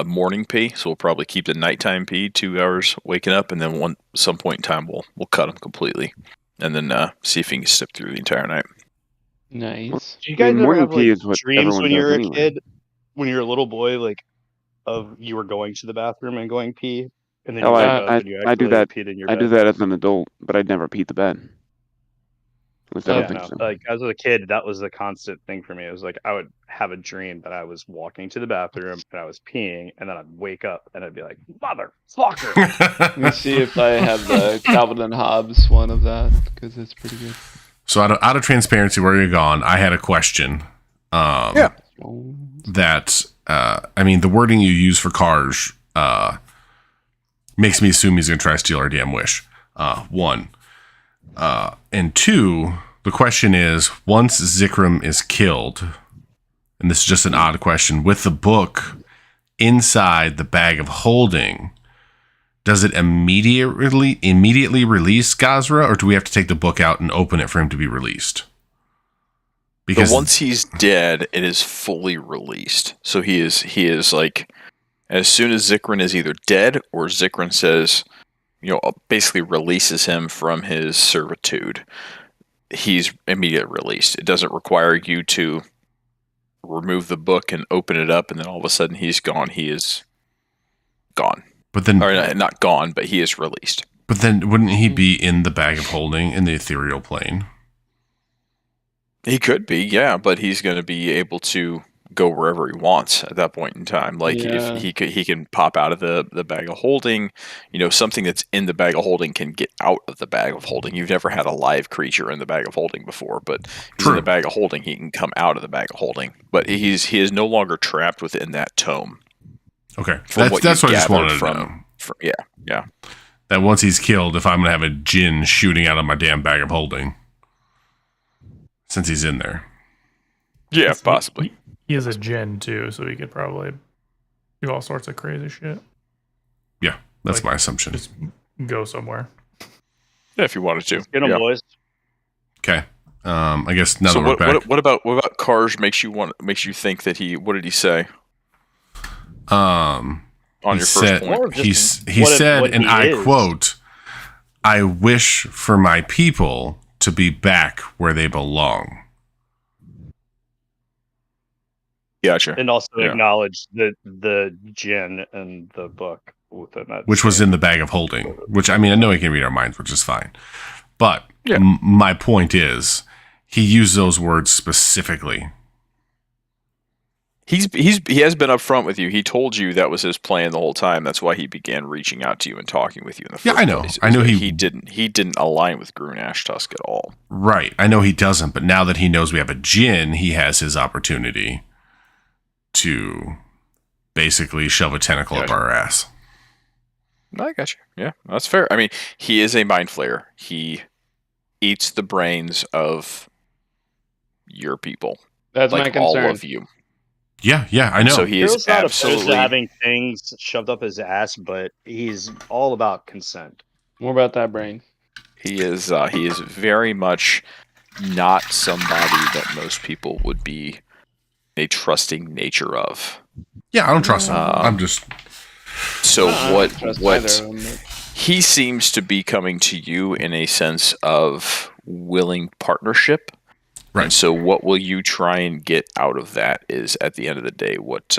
morning pee. So we'll probably keep the nighttime pee, 2 hours waking up, and then some point in time we'll cut him completely, and then see if he can slip through the entire night. Nice. Do you guys ever morning have pee like is what dreams everyone when you does were a anyway. kid, when you were a little boy, like of you were going to the bathroom and going pee, and then Oh, you wake I- up and you I do actually that. peed in your I bed? do that as an adult, but I'd never peed the bed. At least I Oh, don't Yeah, think no. so. Like as a kid, that was the constant thing for me. It was like I would have a dream that I was walking to the bathroom and I was peeing, and then I'd wake up and I'd be like, "Motherfucker!" Let me see if I have the Calvin and Hobbes one of that, because it's pretty good. So out of transparency, where you're gone, I had a question. Yeah. That the wording you use for Karj makes me assume he's going to try to steal our damn wish. 1, and 2. The question is: once Zikram is killed, and this is just an odd question, with the book inside the bag of holding, does it immediately release Gazra, or do we have to take the book out and open it for him to be released? But once he's dead, it is fully released. So he is like, as soon as Zikran is either dead or Zikran says, basically releases him from his servitude, he's immediately released. It doesn't require you to remove the book and open it up, and then all of a sudden he's gone. He is gone. But then, Or not gone, but he is released. wouldn't he be in the bag of holding in the ethereal plane? He could be, yeah, but he's going to be able to go wherever he wants at that point in time. Like Yeah. if he can pop out of the bag of holding, something that's in the bag of holding can get out of the bag of holding. You've never had a live creature in the bag of holding before, but he's in True. the bag of holding. He can come out of the bag of holding, but he is no longer trapped within that tome. Okay, From that's what I just gathered wanted to know. Yeah. That once he's killed, if I'm gonna have a djinn shooting out of my damn bag of holding, since he's in there. Yeah, possibly. He is a djinn too, so he could probably do all sorts of crazy shit. Yeah, that's Like, my assumption. Just go somewhere. Yeah, if you wanted to. Get 'em, Yeah. boys. Okay. I guess now So that we're back. what about Karj makes you think that he? What did he say Um, on he your said, first point? More of just he what said, and he I is. quote, "I wish for my people to be back where they belong." Gotcha. And also Yeah. acknowledge the djinn and the book within that. Which was in the bag of holding. Which, I mean, I know he can read our minds, which is fine. But Yeah. my point is, he used those words specifically. He has been upfront with you. He told you that was his plan the whole time. That's why he began reaching out to you and talking with you in the first Yeah, I know. place. I know he didn't align with Grun Ashtusk at all. Right. I know he doesn't, but now that he knows we have a djinn, he has his opportunity to basically shove a tentacle up Gotcha. our ass. I got you. Yeah, that's fair. I mean, he is a mind flayer. He eats the brains of your people, That's my like all concern. of you. Yeah, I know. So he Hero's is not opposed absolutely. to having things shoved up his ass, but he's all about consent. More about that brain. He is very much not somebody that most people would be a trusting nature of. Yeah, I don't trust him. I'm just... So I don't trust what either of them, but- he seems to be coming to you in a sense of willing partnership. Right. And so what will you try and get out of that is at the end of the day what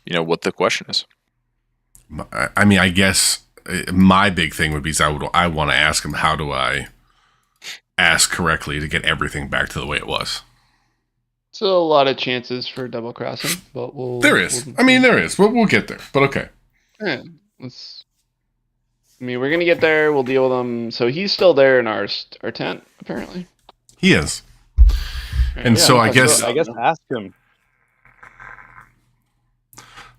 what the question is. I mean, I guess my big thing would be I want to ask him, how do I ask correctly to get everything back to the way it was? Still a lot of chances for double crossing, but we'll. There is. I mean, there is. We'll get there. But okay. Yeah, we're gonna get there. We'll deal with him. So he's still there in our tent, apparently. He is. Right. And so I guess... I guess ask him.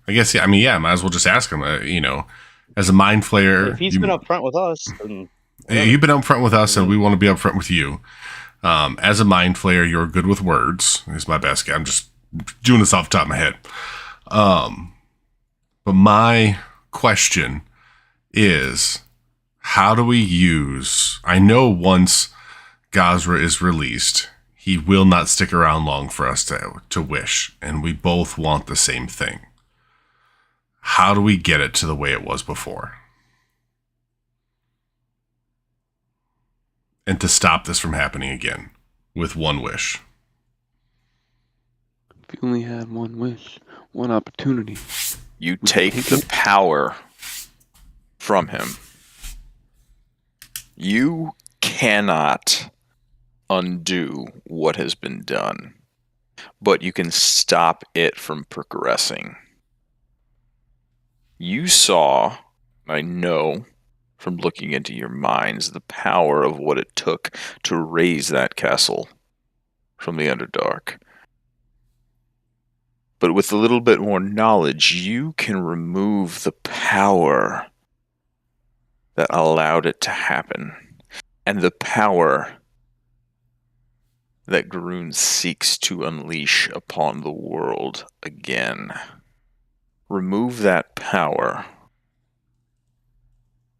yeah. I mean, yeah, might as well just ask him, as a mind flayer. If he's been upfront with us, then You've been upfront with us, and we want to be upfront with you. As a mind flayer, you're good with words. He's my best guy. I'm just doing this off the top of my head. But my question is, how do we use... I know once Gazra is released, he will not stick around long for us to wish, and we both want the same thing. How do we get it to the way it was before? And to stop this from happening again with one wish. If you only had one wish, one opportunity. You take the power from him. You cannot undo what has been done, but you can stop it from progressing. You saw, I know from looking into your minds, the power of what it took to raise that castle from the Underdark. But with a little bit more knowledge, you can remove the power that allowed it to happen, and the power that Grun seeks to unleash upon the world again. Remove that power,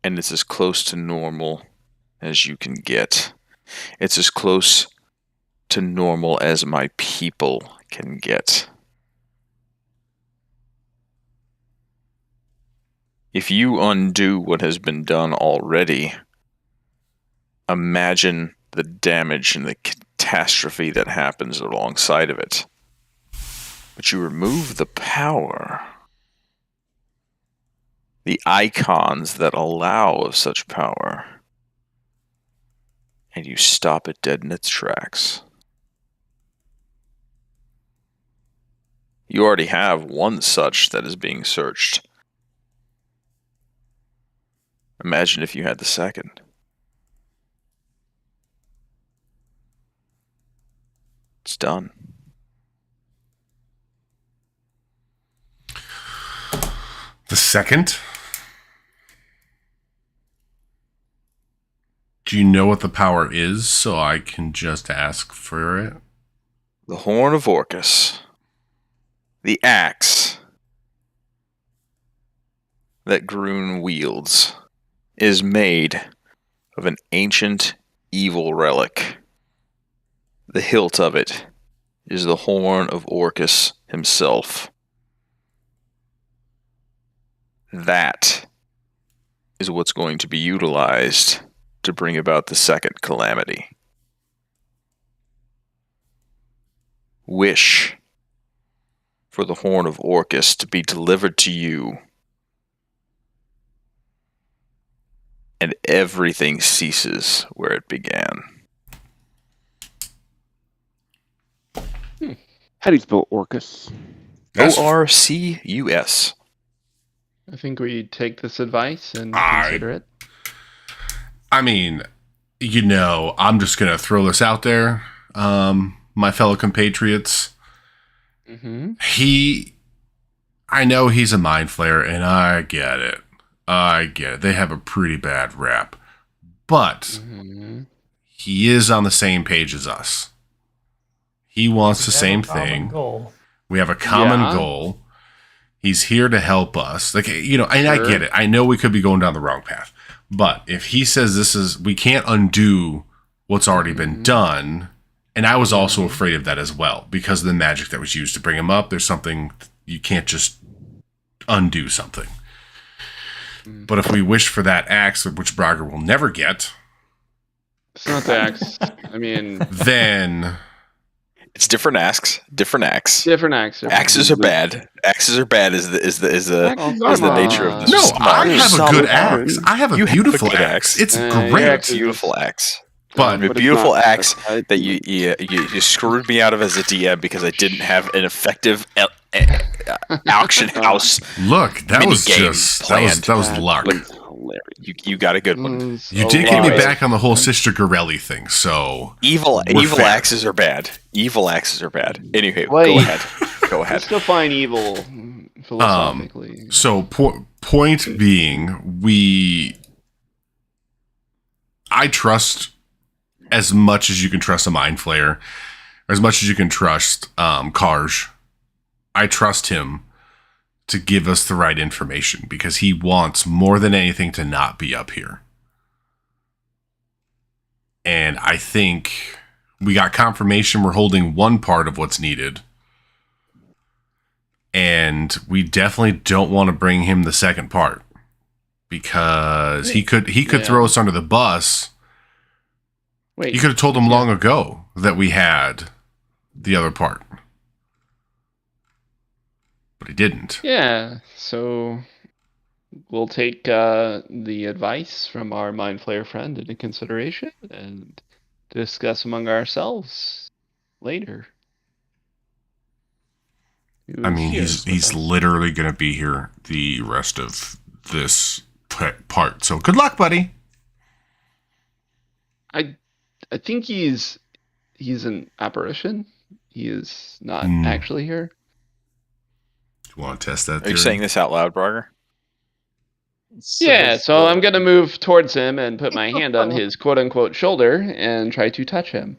and it's as close to normal as you can get. It's as close to normal as my people can get. If you undo what has been done already, imagine the damage and the catastrophe that happens alongside of it. But you remove the power, the icons that allow of such power, and you stop it dead in its tracks. You already have one such that is being searched. Imagine if you had the second. It's done. The second? Do you know what the power is so I can just ask for it? The Horn of Orcus. The axe that Grun wields is made of an ancient evil relic. The hilt of it is the Horn of Orcus himself. That is what's going to be utilized to bring about the second calamity. Wish for the Horn of Orcus to be delivered to you, and everything ceases where it began. How do you spell Orcus? Orcus. I think we take this advice and I- consider it. I mean, I'm just going to throw this out there, my fellow compatriots. Mm-hmm. I know he's a mind flayer, and I get it. They have a pretty bad rap. But Mm-hmm. he is on the same page as us. He wants the same thing. Goal. We have a common Yeah. goal. He's here to help us. And I Sure. get it. I know we could be going down the wrong path. But if he says we can't undo what's already been done, and I was also afraid of that as well, because of the magic that was used to bring him up. There's something, you can't just undo something. But if we wish for that axe, which Braga will never get, It's not the axe. I mean, then It's different axes. Different axe. different axe. Axes are bad. Axes are bad. Is the Axes is are the nature of bad. this? no, small. I have a Solid good iron. axe. I have a You have a beautiful good axe. axe. It's your great. axe is- Beautiful axe. But A But it's beautiful not axe tied that to you screwed me out of as a DM because I didn't have an effective auction house. look, that was Minigame just planned. that was luck. was hilarious. You got a good one. It's You a did get me lot. back on the whole Sister Gorelli thing, so Evil We're fair. axes are bad. Evil axes are bad. Anyway, Wait. go ahead. Go I ahead. still find evil philosophically. point being, I trust as much as you can trust a mind flayer, as much as you can trust Karj. I trust him to give us the right information because he wants more than anything to not be up here. And I think we got confirmation we're holding one part of what's needed. And we definitely don't want to bring him the second part because he could Yeah. throw us under the bus. Wait, You could have told him long ago that we had the other part. But he didn't. yeah. So we'll take the advice from our mind flayer friend into consideration and discuss among ourselves later. I mean, he's literally going to be here the rest of this part. So good luck, buddy. I think he's an apparition. He is not Hmm. actually here. You want to test that Are you theory? saying this out loud, Brager? Yeah, so I'm gonna move towards him and put my hand on his quote unquote shoulder and try to touch him.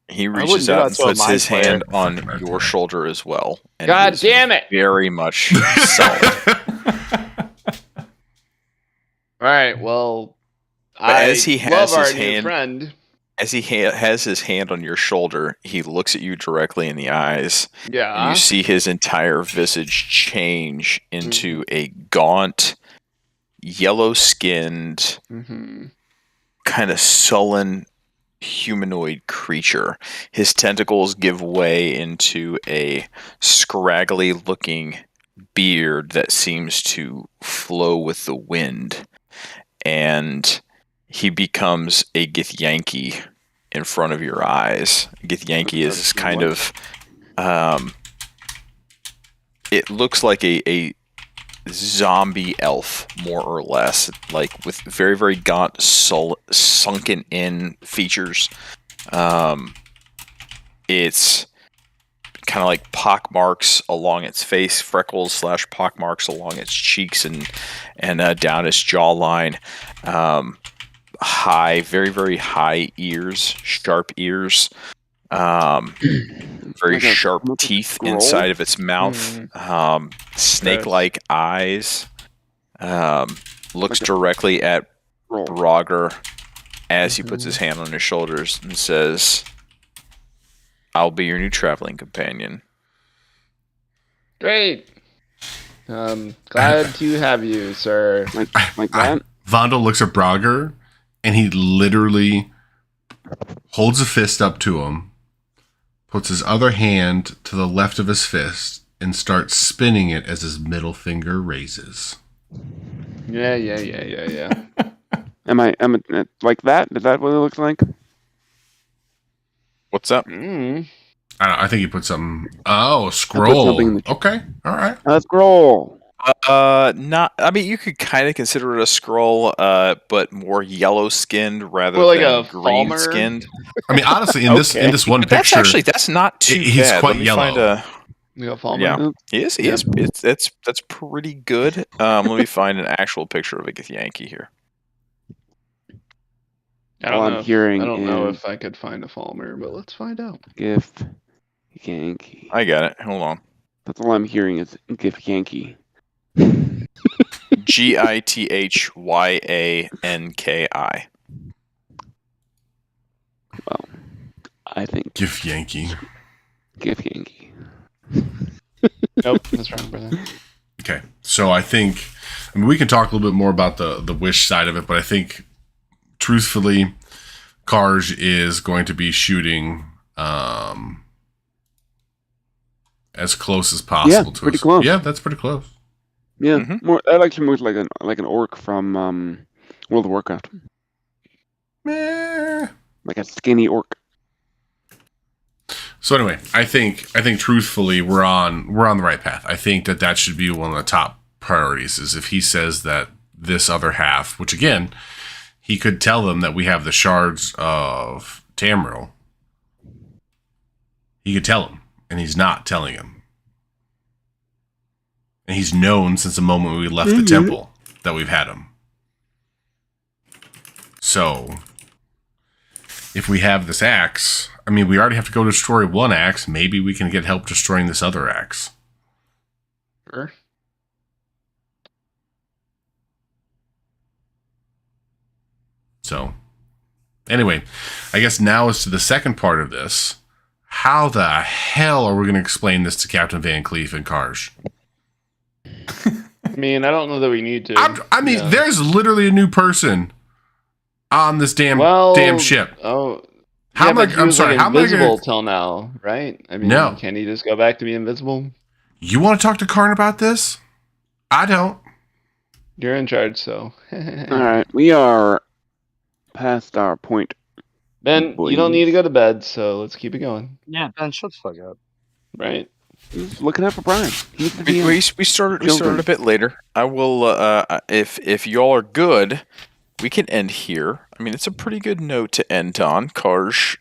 He wouldn't reaches do out that and to a puts mind his hand flayer. on Fucking your idea. shoulder as well. And God he's damn it! Very much solid. All right, well, as he has love our his new hand- friend. As he has his hand on your shoulder, he looks at you directly in the eyes. And Yeah. you see his entire visage change into a gaunt, yellow-skinned, Mm-hmm. kind of sullen humanoid creature. His tentacles give way into a scraggly-looking beard that seems to flow with the wind. And he becomes a Githyanki in front of your eyes. Githyanki is this kind of it looks like a zombie elf, more or less, like with very, very gaunt, sunken in features. It's kind of like pock marks along its face, freckles / pock marks along its cheeks and down its jawline. High, very, very high ears, sharp ears. Very sharp teeth inside of its mouth. Snake-like eyes. Looks directly at Brogger as he puts his hand on his shoulders and says, "I'll be your new traveling companion." Great. Glad to have you, sir. Like that? Vondel looks at Brogger, and he literally holds a fist up to him, puts his other hand to the left of his fist, and starts spinning it as his middle finger raises. Yeah. Am I like that? Is that what it looks like? What's up? I think he put something. Oh, a scroll. Okay, all right. A scroll. Not. I mean, you could kind of consider it a scroll, but more yellow skinned rather Well, like than a green Falmer? skinned. I mean, honestly, in this one But picture, that's not too he's bad. quite Let me yellow. find You got Falmer? Yeah, he is. He is. That's pretty good. Let me find an actual picture of a Githyanki here. I don't All know. I'm hearing I don't know is if I could find a Falmer, but let's find out. Githyanki. I got it. Hold on. That's all I'm hearing is Githyanki. Githyanki. Well, I think Githyanki. Githyanki. Nope, that's wrong, brother. Okay, so I mean, we can talk a little bit more about the wish side of it, but I think, truthfully, Karj is going to be shooting as close as possible to pretty us. close. Yeah, that's pretty close. Yeah, Mhm. more. That actually moves like an orc from World of Warcraft, Meh. like a skinny orc. So anyway, I think truthfully we're on the right path. I think that should be one of the top priorities. Is if he says that this other half, which again, he could tell them that we have the shards of Tamriel. He could tell him, and he's not telling him. And he's known since the moment we left the temple that we've had him. So, if we have this axe, I mean, we already have to go destroy one axe. Maybe we can get help destroying this other axe. Sure. So, anyway, I guess now is to the second part of this. How the hell are we going to explain this to Captain Van Cleef and Karj? I mean, I don't know that we need to. I mean, Yeah. there's literally a new person on this damn ship. Oh, How yeah, am I? but he I'm was, sorry. like, How am I invisible going? till now, right? I mean, No. Can he just go back to be invisible? You want to talk to Karn about this? I don't. You're in charge, so. All right, we are past our point. Ben, you don't need to go to bed, so let's keep it going, Yeah, Ben, shut the fuck up. right? Just looking out for Brian. He needs to be We started children. a bit later. I will if y'all are good, we can end here. I mean, it's a pretty good note to end on. Karj,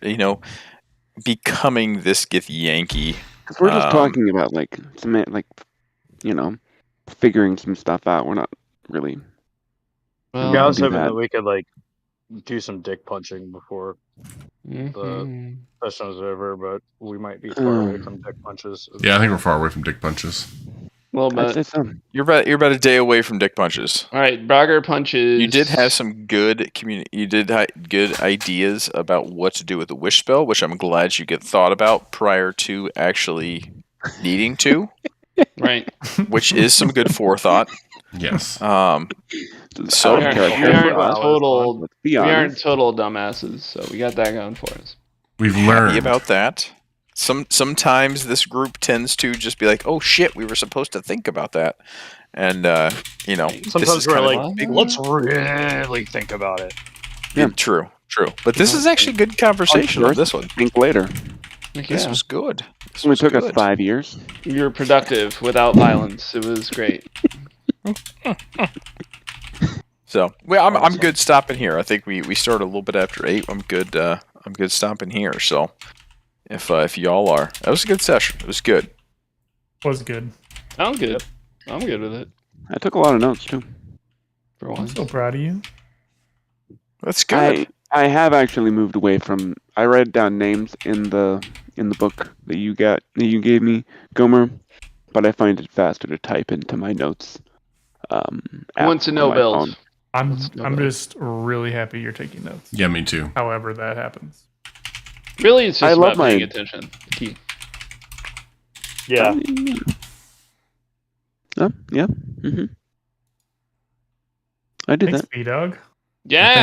becoming this Githyanki. Because we're just talking about like figuring some stuff out. We're not really. Well, Yeah, I was do hoping that. that we could do some dick punching before mhm. session is over, but we might be far away from dick punches. Yeah, I think we're far away from dick punches. Well, I'd but say so. You're about a day away from dick punches. all right, Brogger punches. You did have some good good ideas about what to do with the wish spell, which I'm glad you get thought about prior to actually needing to, right. which is some good forethought. Yes. So we aren't, character. we aren't Let's total. Let's be We aren't honest. total dumbasses, so we got that going for us. We've happy learned. about that. Sometimes this group tends to just be like, "Oh shit, we were supposed to think about that," and this Sometimes is we're kind of like, big. let's really think about it. Yeah. True. But this is actually good conversation on this one. Think later. This was good. This It only was took us good. 5 years. You were productive without violence. It was great. So, well, I'm good stopping here. I think we started a little bit after 8. I'm good. I'm good stopping here. So, if y'all are, that was a good session. It was good. Was good. I'm good. I'm good with it. I took a lot of notes too. For I'm once. so proud of you. That's good. I have actually moved away from. I write down names in the book that you gave me, Gomer, but I find it faster to type into my notes. Who wants to know, on my Bill? phone. I'm just really happy you're taking notes. Yeah, me too. However that happens. Really, it's I just love about paying my- attention. Key. Yeah. Yeah. Mm-hmm. I did Thanks, that. B-Dog. Yeah.